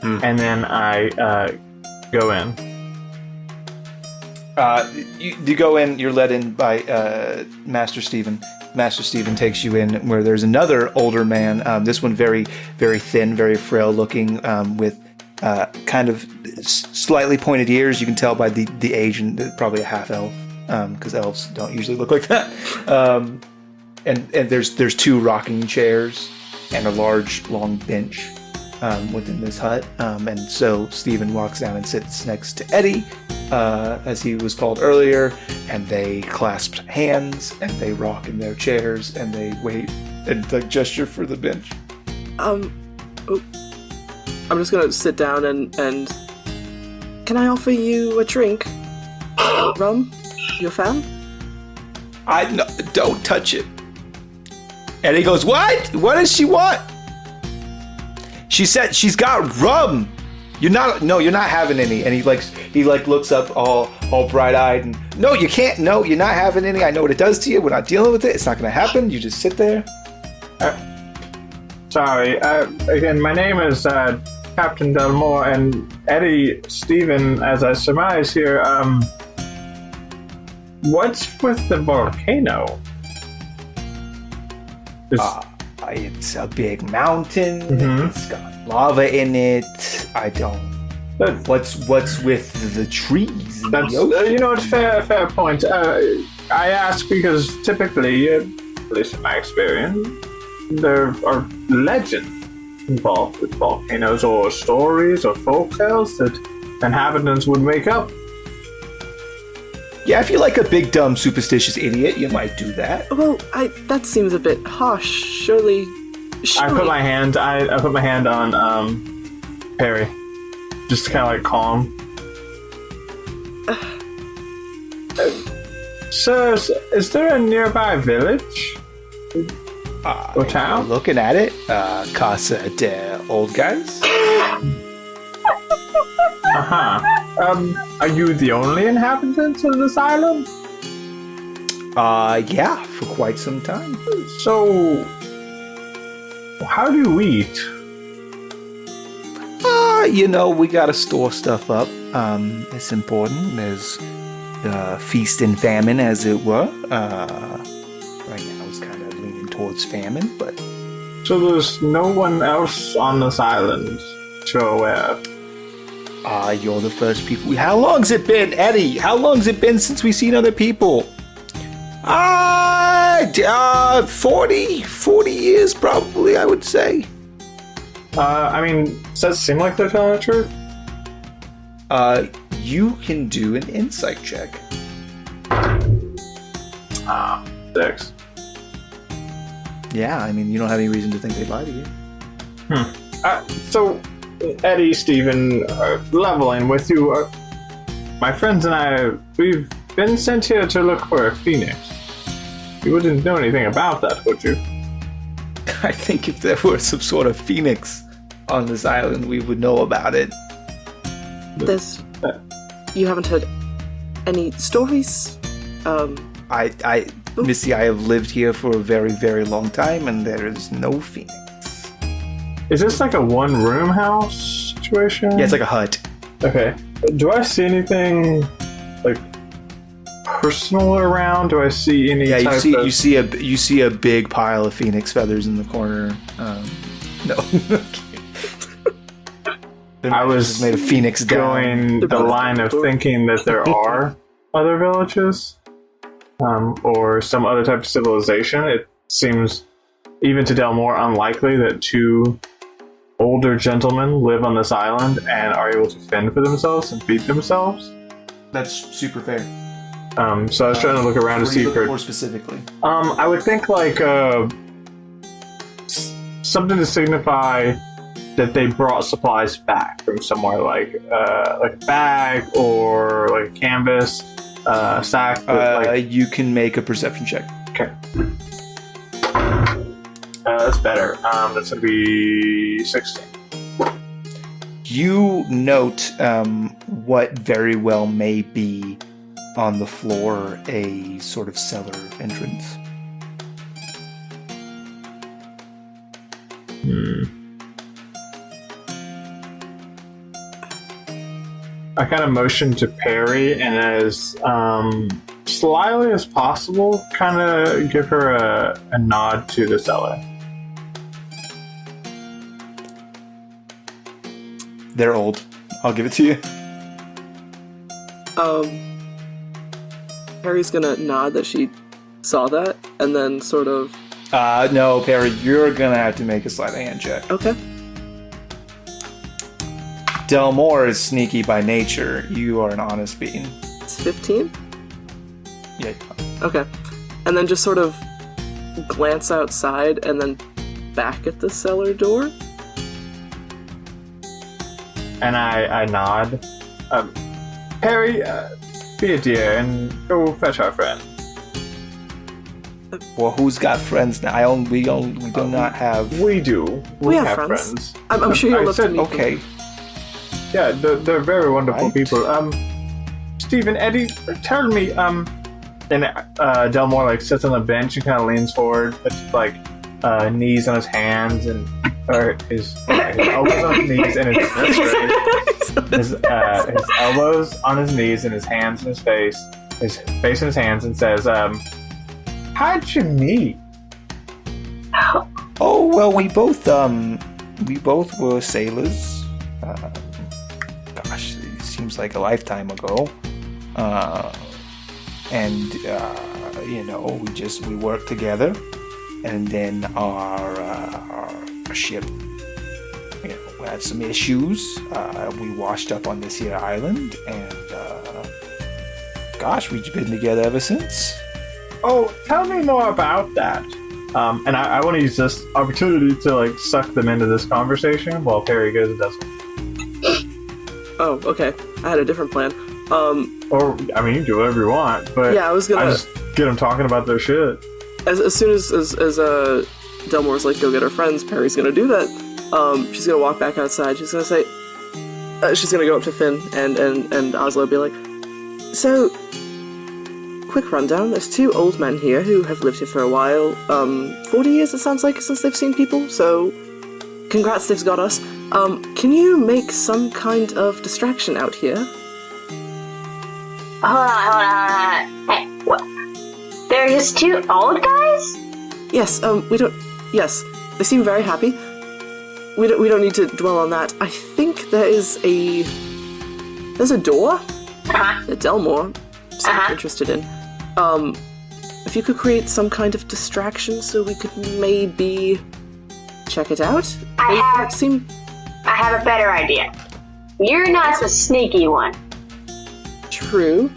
And then I go in. You go in. You're led in by Master Steven. Master Steven takes you in where there's another older man. This one very, very thin, very frail looking, with kind of slightly pointed ears. You can tell by the age, and probably a half elf, because elves don't usually look like that. And there's two rocking chairs and a large, long bench within this hut. And so Steven walks down and sits next to Eddie, as he was called earlier, and they clasp hands, and they rock in their chairs, and they wait and gesture for the bench. I'm just gonna sit down and can I offer you a drink? Rum? You a fan? No, don't touch it. And he goes, what? What does she want? She said she's got rum. You're not having any. And he looks up all bright eyed and no, you can't. No, you're not having any. I know what it does to you. We're not dealing with it. It's not going to happen. You just sit there. Sorry. Again, my name is Captain Delmore, and Eddie Stephen, as I surmise here. What's with the volcano? It's a big mountain. Mm-hmm. It's got lava in it. I don't. What's with the trees? That's it's fair point. I ask because typically, at least in my experience, there are legends involved with volcanoes, or stories, or folktales that inhabitants would make up. Yeah, if you're like a big, dumb, superstitious idiot, you might do that. Well, that seems a bit harsh. Surely. I put my hand on Perry, just to kind of like calm. Sir, is there a nearby village or town? Looking at it, Casa de Old Guys. Are you the only inhabitant of this island? Yeah, for quite some time. So, how do you eat? We gotta store stuff up. It's important. There's feast and famine, as it were. Right now it's kind of leaning towards famine, but... So there's no one else on this island to aware of? You're the first people. How long's it been, Eddie? How long's it been since we've seen other people? 40 years probably, I would say. Does that seem like they're telling the truth? You can do an insight check. 6. Yeah, you don't have any reason to think they'd lie to you. So, Eddie, Stephen, leveling with you. My friends and I, we've been sent here to look for a phoenix. You wouldn't know anything about that, would you? I think if there were some sort of phoenix on this island, we would know about it. You haven't heard any stories? Missy, I have lived here for a very, very long time, and there is no phoenix. Is this like a one-room house situation? Yeah, it's like a hut. Okay. Do I see anything like personal around? Do I see any? Yeah, you see a big pile of phoenix feathers in the corner. No. I was made of phoenix going the line of thinking that there are other villages, or some other type of civilization. It seems, even to Delmore, unlikely that two older gentlemen live on this island and are able to fend for themselves and feed themselves. That's super fair. So I was trying to look around to see if more specifically. I would think like something to signify that they brought supplies back from somewhere, like a bag or like a canvas sack. You can make a perception check. Okay. That's better. That's going to be 16. You note what very well may be on the floor a sort of cellar entrance. I kind of motion to Perry, and as slyly as possible, kind of give her a nod to the cellar. They're old. I'll give it to you. Perry's gonna nod that she saw that, and then sort of... No, Perry, you're gonna have to make a sleight of hand check. Okay. Delmore is sneaky by nature. You are an honest being. It's 15? Yeah. Okay. And then just sort of glance outside, and then back at the cellar door. And I nod. Perry, be a dear and go fetch our friend. Well, who's got friends now? We do not have. We do. We have friends. I'm sure you'll love to meet Okay. them. Yeah, they're very wonderful Right. people. Stephen, Eddie, tell me, and Delmore like sits on the bench and kind of leans forward, puts like knees on his hands or his elbows on his knees and his elbows on his knees and his hands in his face in his hands, and says, "How'd you meet?" Oh well, we both were sailors. Gosh, it seems like a lifetime ago. And we worked together, and then our ship, had some issues. We washed up on this here island, and we've been together ever since. Oh, tell me more about that. And I want to use this opportunity to like suck them into this conversation while Perry goes and does it. Oh, okay. I had a different plan. Or, I mean, you can do whatever you want, but Yeah, I was gonna- just get them talking about their shit. As soon as Delmore's like, go get her friends, Perry's gonna do that. She's gonna walk back outside. She's gonna say, she's gonna go up to Finn and Oslo be like, so, quick rundown. There's 2 old men here who have lived here for a while. 40 years, it sounds like, since they've seen people, so congrats, they've got us. Can you make some kind of distraction out here? Hold on. Hey, what? They're just 2 old guys? Yes, yes, they seem very happy. We don't need to dwell on that. I think there's a door that Delmore seems interested in. If you could create some kind of distraction so we could maybe check it out. I have a better idea. You're not the sneaky one. True.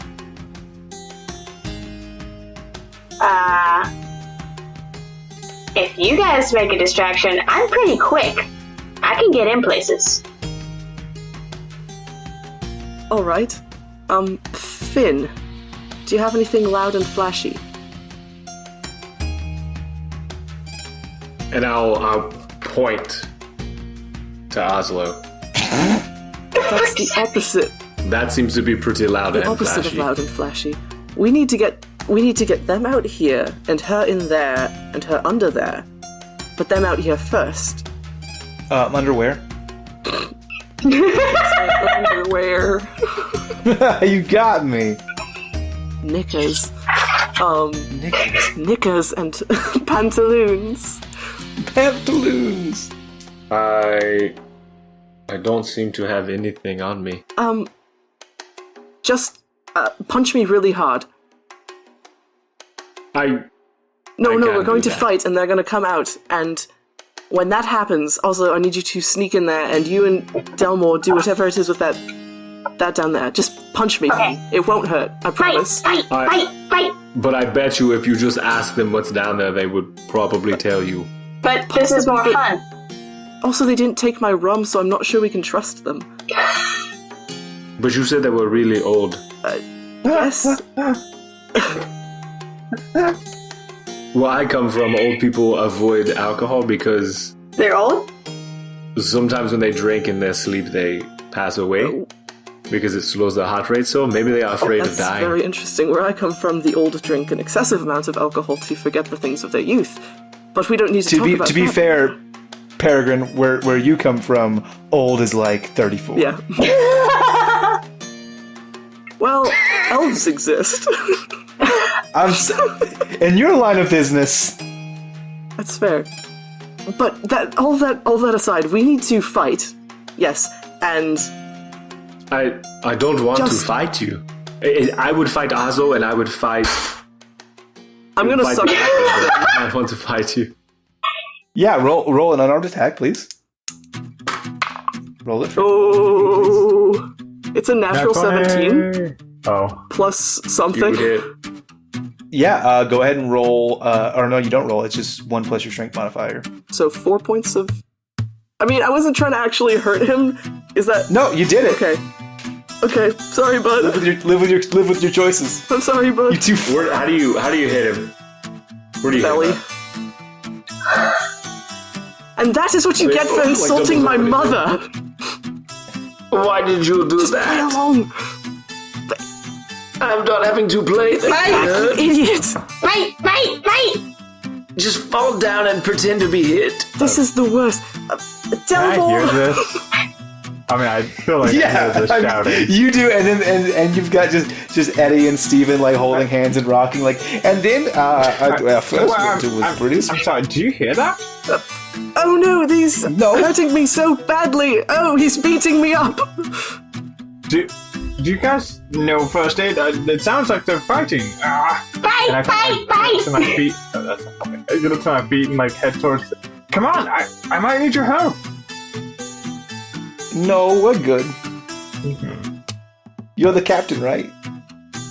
If you guys make a distraction, I'm pretty quick. I can get in places. Alright. Finn, do you have anything loud and flashy? And I'll point to Oslo. That's the opposite. That seems to be pretty loud The and opposite flashy. of loud and flashy. We need to get them out here, and her in there, and her under there. But them out here first. Underwear. Underwear. You got me. Knickers. Knickers and pantaloons. Pantaloons. I don't seem to have anything on me. Just punch me really hard. I No, can't we're going do to that. fight, and they're going to come out, and when that happens, also, I need you to sneak in there, and you and Delmore do whatever it is with that down there. Just punch me. Okay. It won't hurt, I promise. Fight! But I bet you if you just ask them what's down there, they would probably tell you. But this is more fun. Also, they didn't take my rum, so I'm not sure we can trust them. But you said they were really old. Yes? Well, I come from old people avoid alcohol because They're old? sometimes when they drink in their sleep, they pass away because it slows their heart rate. So maybe they are afraid of That's dying. very interesting. Where I come from, the old drink an excessive amount of alcohol to forget the things of their youth. But we don't need to talk about To be that. fair, Peregrine, where you come from, old is like 34. Yeah. Well, elves exist. In your line of business. That's fair. But all that aside, we need to fight. Yes, and I don't want to Just- fight you. I would fight Azo and I would fight... I'm gonna fight suck. I want to fight you. Yeah, roll an unarmed attack, please. Roll it. Oh, it's a natural 17 Oh. plus You something. hit. Yeah, go ahead and roll. Or no, you don't roll. It's just 1 plus your strength modifier. So 4 points of. I mean, I wasn't trying to actually hurt him. Is that No, you did it. okay? Okay, sorry, bud. Live with your choices. I'm sorry, bud. You two. How do you hit him? Where do you Belly. hit him? And that is what you get for insulting my mother. Why did you do Just play that? along. I'm not having to play that. Idiot. Mate! Just fall down and pretend to be hit. This is the worst. Can I hear Devil. this? I mean, I feel like I Yeah, hear this I mean, shouting. you do, and then and you've got just Eddie and Steven like holding hands and rocking, like, and then our first winter was pretty. I'm sorry, do you hear that? Oh no, these No. hurting me so badly. Oh, he's beating me up. Do you guys know first aid? It sounds like they're fighting. And I kind of look to my feet. Oh, that's not okay. I look to my feet and like head towards. Come on, I might need your help. No, we're good. You're the captain, right?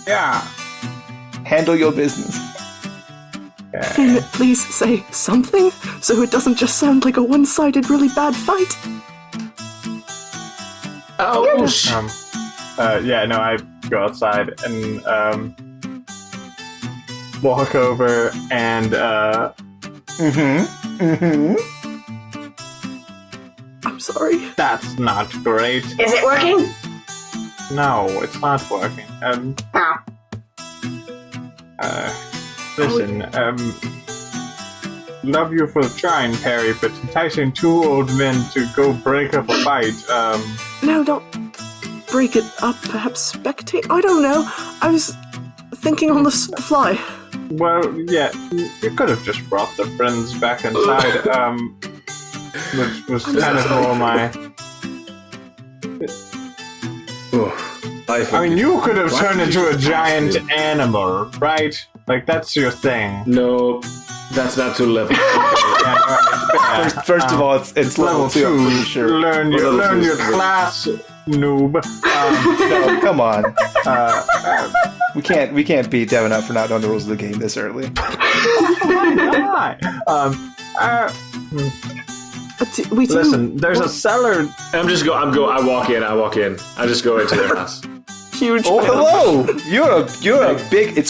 Yeah. Handle your business. Finn, please say something so it doesn't just sound like a one-sided, really bad fight. Ouch! Yeah, no, I go outside and walk over and I'm sorry. that's not great. Is it working? No, it's not working. Listen, love you for trying, Perry, but enticing two old men to go break up a fight, No, don't break it up. Perhaps spectate. I don't know. I was thinking on the fly. well, yeah, you could have just brought the friends back inside, which was kind of more my... I mean, you could have turned into a giant animal, right? Like, that's your thing. No, that's not to level. First of all, it's level 2. I'm pretty sure. Learn your class, noob. No, come on. We can't beat Devin up for not knowing the rules of the game this early. We do. Listen, there's a cellar. I walk in. I just go into the house. Huge. Oh, fan. hello! You're a big. You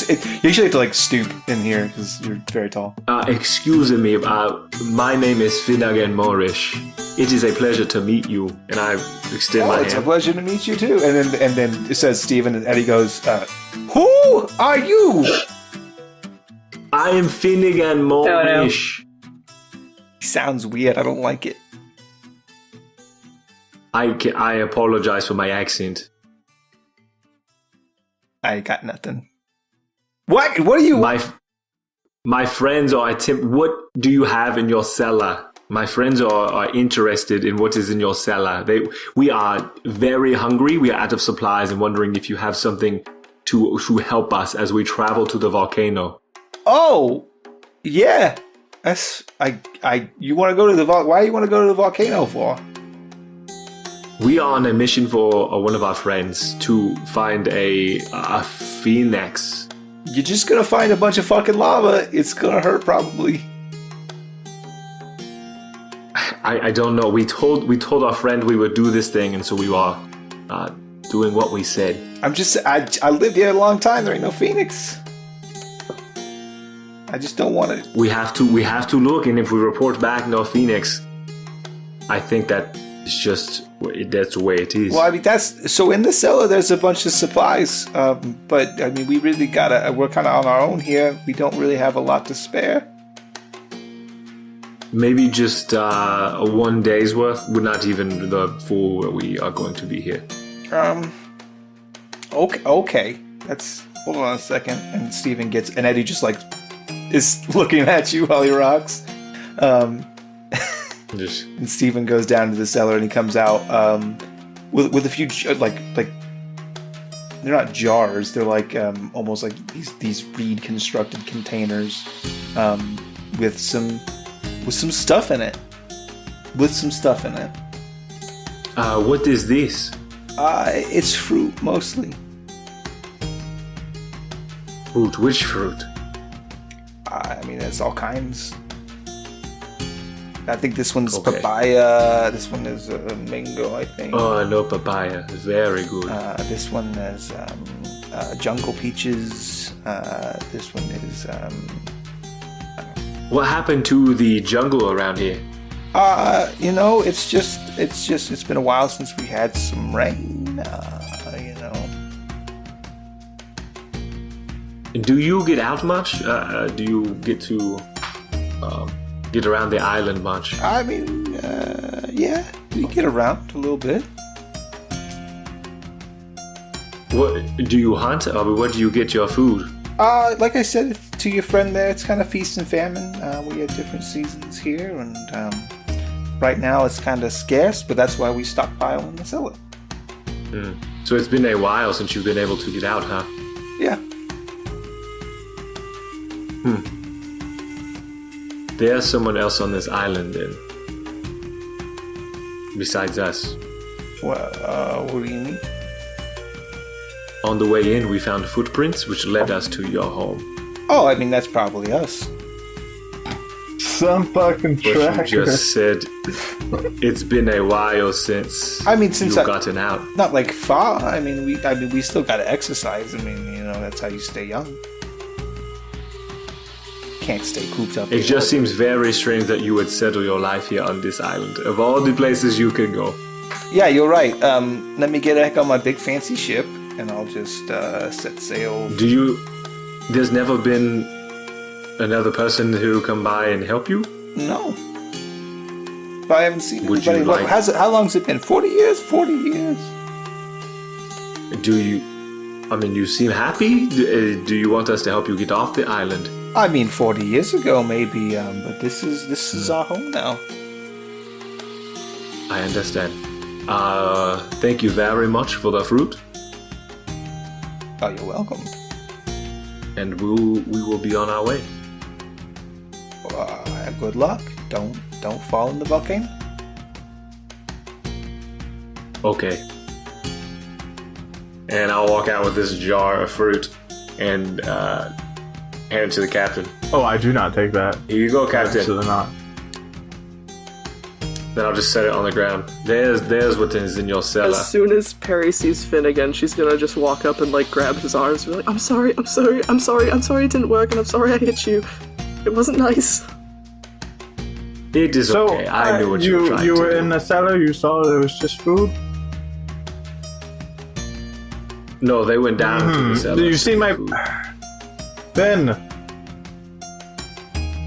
usually have to like stoop in here because you're very tall. Excuse me, my name is Finnegan Morish. It is a pleasure to meet you, and I extend my It's a hand. pleasure to meet you too. And then it says Steven, and Eddie goes, "Who are you?" I am Finnegan Morish. He sounds weird. I don't like it. I apologize for my accent. I got nothing. What? What are you? My friends are what do you have in your cellar? My friends are interested in what is in your cellar. We are very hungry. We are out of supplies and wondering if you have something to help us as we travel to the volcano. Oh, yeah. You want to go to the Why do you want to go to the volcano for? We are on a mission for one of our friends to find a phoenix. You're just gonna find a bunch of fucking lava. It's gonna hurt probably. I don't know. We told our friend we would do this thing, and so we are doing what we said. I lived here a long time. There ain't no phoenix. I just don't want it. We have to look, and if we report back no phoenix, I think that it's just that's the way it is. Well, I mean, so in the cellar there's a bunch of supplies, but I mean, we really we're kind of on our own here. We don't really have a lot to spare. Maybe just a 1 day's worth. We're not even the full where we are going to be here. Okay. Hold on a second. And Steven and Eddie just like is looking at you while he rocks. And Steven goes down to the cellar and he comes out with a few like they're not jars. They're like almost like these reed constructed containers with some stuff in it. What is this? It's fruit mostly. Fruit? Which fruit? I mean, it's all kinds. I think this one's Okay. papaya. This one is mango, I think. Oh, I know papaya. Very good. This one is jungle peaches. This one is. What happened to the jungle around here? It's just it's been a while since we had some rain. Do you get out much? Do you get to get around the island much? I mean, yeah, we get around a little bit. What do you hunt? Where do you get your food? Like I said to your friend there, it's kind of feast and famine. We have different seasons here, and right now it's kind of scarce, but that's why we stockpile in the cellar. So it's been a while since you've been able to get out, huh? Yeah. There's someone else on this island then. Besides us. Well, what do you mean? On the way in, we found footprints which led us to your home. Oh, I mean, that's probably us. Some fucking But tracker. you just said it's been a while since Since you've gotten out. Not like far. I mean, we still gotta exercise. I mean, that's how you stay young. Can't stay cooped up. It just seems very strange that you would settle your life here on this island. Of all the places you can go. Yeah, you're right. Let me get back on my big fancy ship, and I'll just set sail. There's never been another person who come by and help you? No. But I haven't seen Would anybody. you like- How long's it been? 40 years? 40 years. You seem happy? Do you want us to help you get off the island? I mean, 40 years ago, maybe, but this is our home now. I understand. Thank you very much for the fruit. Oh, you're welcome. And we will be on our way. Good luck. Don't fall in the volcano. Okay. And I'll walk out with this jar of fruit and hand it to the captain. Oh, I do not take that. Here you go, captain. Absolutely not. Then I'll just set it on the ground. There's what is in your cellar. As soon as Perry sees Finn again, she's gonna just walk up and like grab his arms and be like, I'm sorry it didn't work, and I'm sorry I hit you. It wasn't nice. It is okay. I knew what you were trying to do. You were in the cellar, you saw there was just food? No, they went down to the cellar. Do you see my... Ben,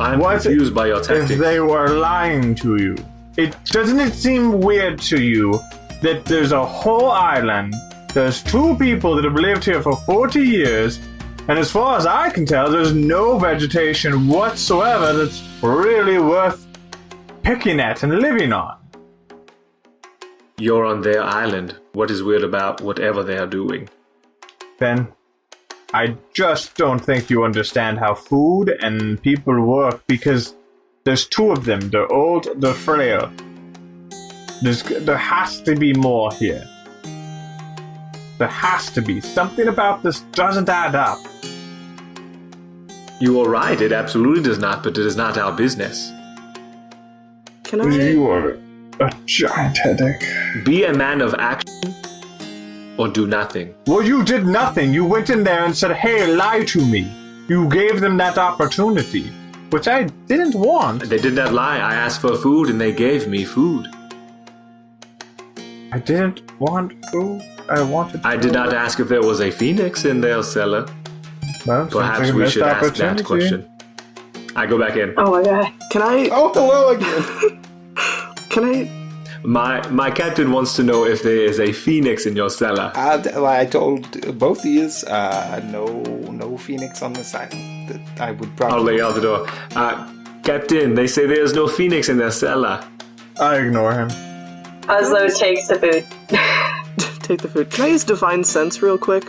I'm confused by your tactics. if they were lying to you? Doesn't it seem weird to you that there's a whole island, there's two people that have lived here for 40 years, and as far as I can tell, there's no vegetation whatsoever that's really worth picking at and living on? You're on their island. What is weird about whatever they are doing? Ben, I just don't think you understand how food and people work, because there's two of them. They're old, they're frail. There has to be more here. There has to be. Something about this doesn't add up. You are right, it absolutely does not, but it is not our business. Can I? You are a giant headache. Be a man of action, or do nothing. Well, you did nothing. You went in there and said, hey, lie to me. You gave them that opportunity, which I didn't want. They did not lie. I asked for food, and they gave me food. I didn't want food. I did not ask if there was a phoenix in their cellar. Well, Perhaps we should ask that question. I go back in. Oh my god. Can I? Oh, hello again. Can I? My captain wants to know if there is a phoenix in your cellar. I told both of you, no phoenix on this island. That I would probably. I'll lay out the door. Captain, they say there is no phoenix in their cellar. I ignore him. Oslo takes the food. Take the food. Can I use Divine Sense real quick?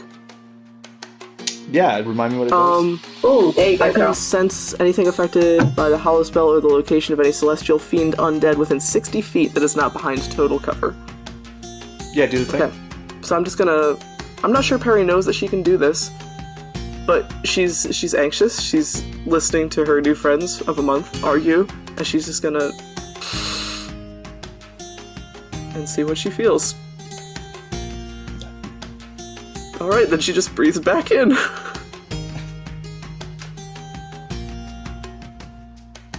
Yeah, remind me what it does. Ooh, there you go, I can girl. sense anything affected by the hollow spell or the location of any celestial fiend undead within 60 feet that is not behind total cover. Yeah, do the thing. Okay. So I'm just gonna... I'm not sure Perry knows that she can do this, but she's anxious. She's listening to her new friends of a month argue, and she's just gonna... and see what she feels. Alright, then she just breathes back in.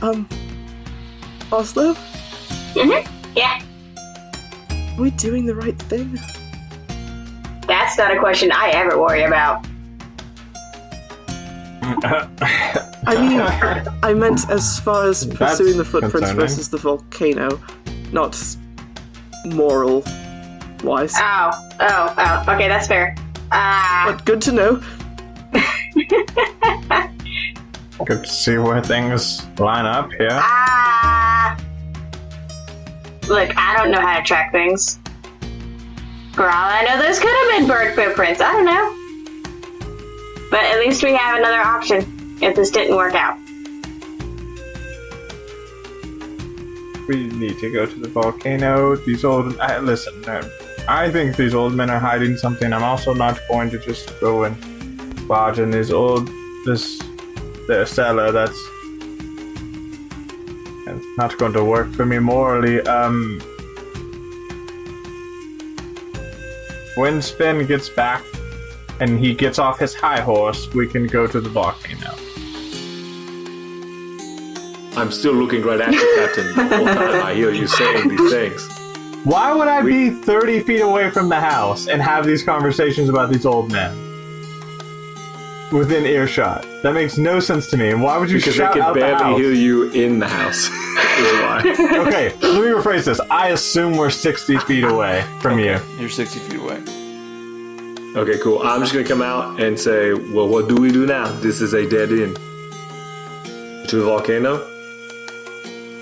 Yeah. Oslo? Are we doing the right thing? That's not a question I ever worry about. I mean, I meant as far as pursuing the footprints concerning. versus the volcano, not moral-wise. Oh. Okay, that's fair. But good to know. Good to see where things line up here. Look, I don't know how to track things. For all I know, those could have been bird footprints. I don't know. But at least we have another option if this didn't work out. We need to go to the volcano. These old... listen, I think these old men are hiding something. I'm also not going to just go and barge in their cellar. That's not going to work for me morally. When Sven gets back and he gets off his high horse, we can go to the volcano. I'm still looking right at you, Captain, the whole time I hear you saying these things. Why would I be 30 feet away from the house and have these conversations about these old men? Within earshot. That makes no sense to me. And why would you Because shout they out can the house? barely hear you in the house. Is why. Okay, let me rephrase this. I assume we're 60 feet away from you. You're 60 feet away. Okay, cool. I'm just going to come out and say, well, what do we do now? This is a dead end. To the volcano?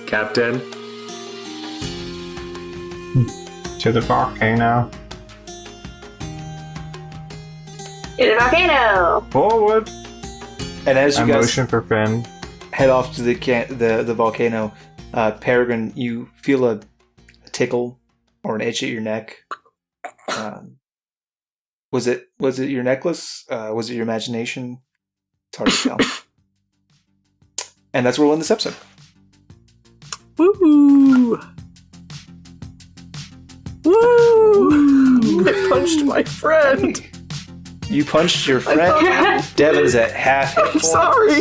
Captain? To the volcano. To the volcano! Forward. And as you I guys motion for Finn. head off to the volcano, Peregrine, you feel a tickle or an itch at your neck. Was it your necklace? Was it your imagination? It's hard to tell. And that's where we'll end this episode. Woo! Woo! I punched my friend. You punched your friend. Devin's at half hit I'm point. sorry.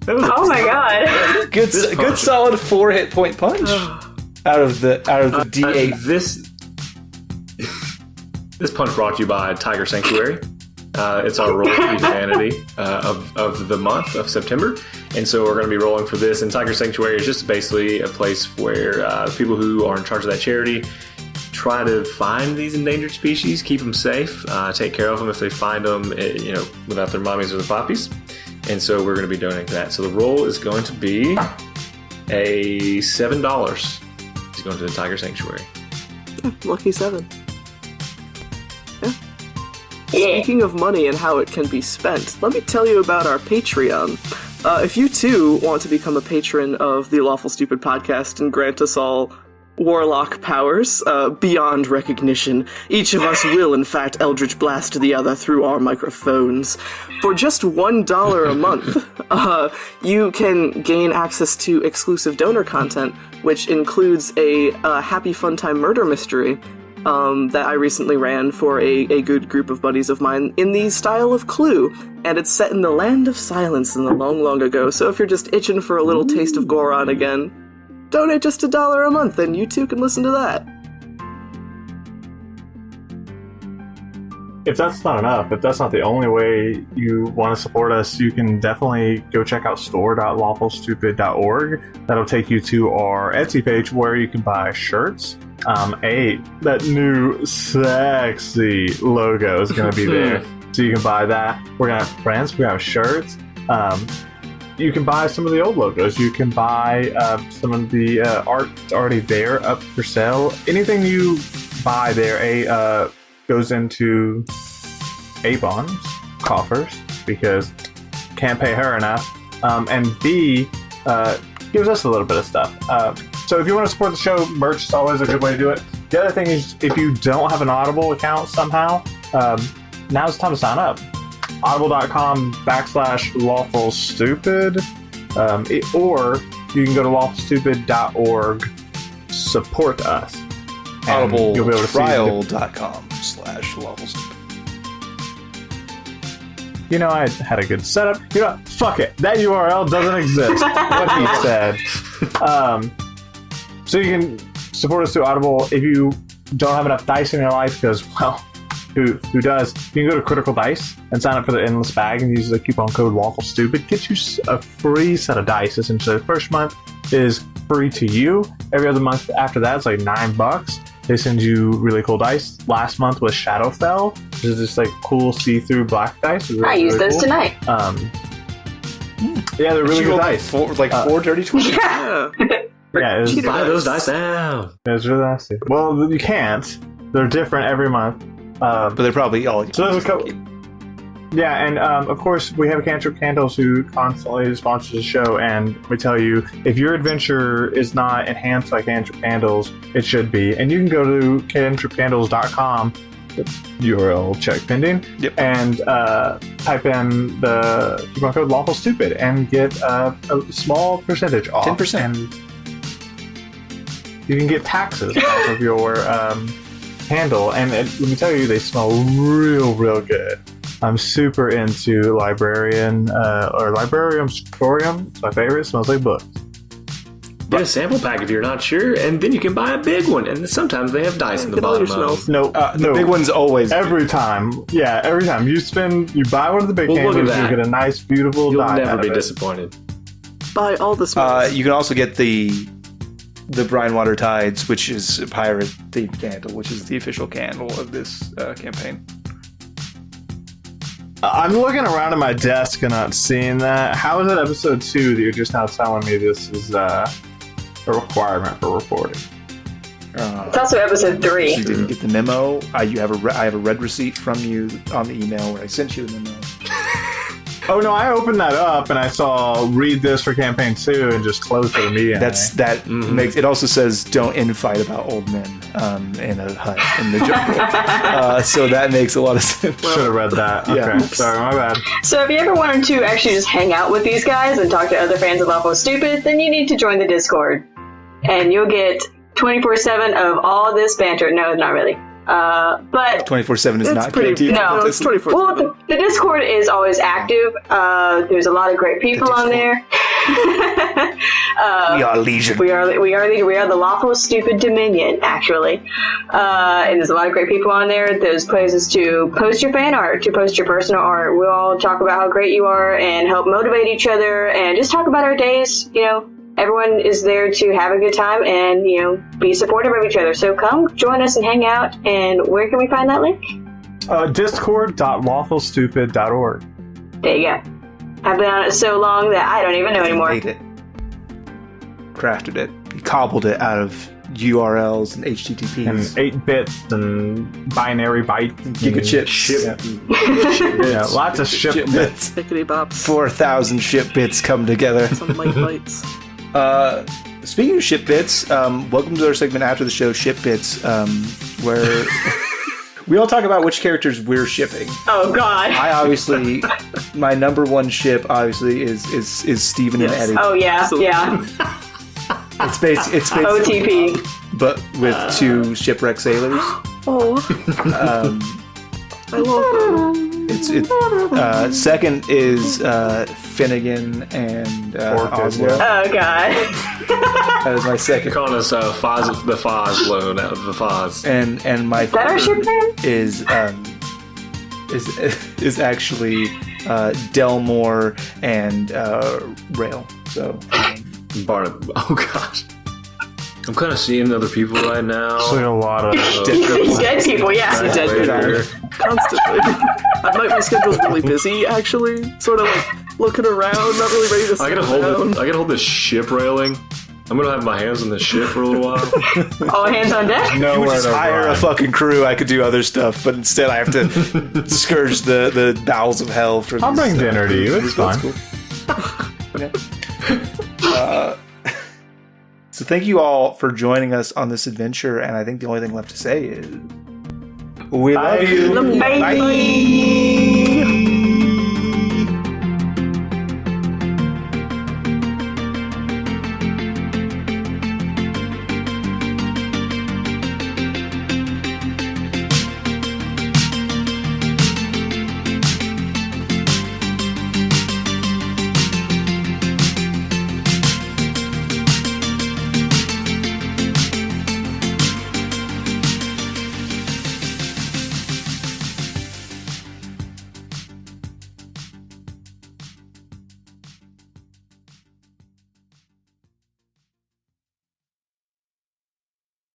Oh my god. Good solid 4 hit point punch out of the D8. This punch brought to you by Tiger Sanctuary. It's our roll for humanity of the month of September. And so we're going to be rolling for this. And Tiger Sanctuary is just basically a place where people who are in charge of that charity try to find these endangered species, keep them safe, take care of them if they find them, without their mommies or the poppies. And so we're going to be donating to that. So the roll is going to be a $7. It's going to the Tiger Sanctuary. Lucky 7. Speaking of money and how it can be spent, let me tell you about our Patreon. If you too want to become a patron of the Lawful Stupid podcast and grant us all warlock powers beyond recognition, each of us will in fact Eldritch Blast the other through our microphones. For just $1 a month, you can gain access to exclusive donor content, which includes a Happy Fun Time murder mystery that I recently ran for a good group of buddies of mine in the style of Clue, and it's set in the land of silence in the long, long ago, so if you're just itching for a little taste of Goron again, donate just $1 a month and you too can listen to that. If that's not enough, if that's not the only way you want to support us, you can definitely go check out store.lawfulstupid.org. That'll take you to our Etsy page where you can buy shirts. That new sexy logo is going to be there. So you can buy that. We're going to have prints, we're going to have shirts. You can buy some of the old logos. You can buy some of the art already there up for sale. Anything you buy there, goes into A, Bond's coffers, because can't pay her enough, and B, gives us a little bit of stuff. So if you want to support the show, merch is always a good way to do it. The other thing is, if you don't have an Audible account somehow, now's the time to sign up. Audible.com/Lawful Stupid, or you can go to lawfulstupid.org, support us. audibletrial.com/Lawful Stupid. You know, I had a good setup. You know, fuck it. That URL doesn't exist. What he said. So you can support us through Audible. If you don't have enough dice in your life, because, well, who does? You can go to Critical Dice and sign up for the Endless Bag and use the coupon code Lawful Stupid. Get you a free set of dice. Essentially, the first month is free to you. Every other month after that is like $9. They send you really cool dice. Last month was Shadowfell, which is just like cool see-through black dice. Really, I use those tonight. Yeah, they're really good dice. Four dirty 20. Yeah. Yeah, it was, Buy those dice now. it was really nasty. Well, you can't. They're different every month. But they're probably all. So there's a couple. Yeah, and of course we have Cantrip Candles who constantly sponsors the show, and we tell you if your adventure is not enhanced by Cantrip Candles, it should be. And you can go to cantripcandles.com, URL check pending, and type in the coupon code Lawful Stupid and get a small percentage off. 10%. And you can get taxes off of your handle, and let me tell you, they smell real good. I'm super into Librarium Scriptorium. It's my favorite. It smells like books. Get a sample pack if you're not sure, and then you can buy a big one. And sometimes they have dice in the bottom of. No, The big one's always every time. Yeah, every time you buy one of the big candles, you get a nice, beautiful You'll die. never be disappointed. Buy all the smells. You can also get the Brinewater Tides, which is a pirate themed candle, which is the official candle of this campaign. I'm looking around at my desk and not seeing that. How is it episode 2 that you're just now telling me this is a requirement for reporting? It's also episode 3. You didn't get the memo. I have a red receipt from you on the email where I sent you the memo. Oh no! I opened that up and I saw read this for campaign 2 and just closed it immediately. Makes it also says don't infight about old men in a hut in the jungle. So that makes a lot of sense. Should have read that. Okay, Yeah. sorry, my bad. So if you ever wanted to actually just hang out with these guys and talk to other fans of Lawful Stupid, then you need to join the Discord. And you'll get 24/7 of all this banter. No, not really. But 24/7 is not pretty- guaranteed. no, it's 24. well, the Discord is always active. There's a lot of great people on there. We are legion. We are the Lawful Stupid Dominion, actually. And there's a lot of great people on there. There's places to post your fan art, to post your personal art. We'll all talk about how great you are and help motivate each other and just talk about our days. You know, everyone is there to have a good time and, you know, be supportive of each other. So come join us and hang out. And where can we find that link? Discord.lawfulstupid.org. There you go. I've been on it so long that I don't even know anymore. Made it. Crafted it. He cobbled it out of URLs and HTTPs. And 8 bits and binary bytes. Gigachips. Yeah, lots of ship bits. Pickety bops. 4,000 ship bits come together. Some light bites. Speaking of ship bits, welcome to our segment after the show, Ship Bits, where we all talk about which characters we're shipping. Oh, God. I obviously, my number one ship obviously is Steven and Eddie. Oh, yeah. Yeah. It's basically OTP. but with 2 shipwreck sailors. Oh, I love them. Second is Finnegan and Oswald. Oh, God. That is my second. Calling us the Foz loan out of the Foz. And my Is that our ship name? is actually Delmore and Rail. So Oh, gosh. I'm kind of seeing other people right now. It's like a lot of Dead people, yeah. Dead people. Constantly. My schedule's really busy, actually. Sort of like looking around, not really ready to I settle gotta down. hold this ship railing. I'm gonna have my hands on the ship for a little while. All hands on deck? you would just hire a fucking crew. I could do other stuff, but instead I have to scourge the bowels of hell. For I'll bring dinner to you. It's fine. Cool. Okay. So thank you all for joining us on this adventure, and I think the only thing left to say is we love you. Bye. Bye.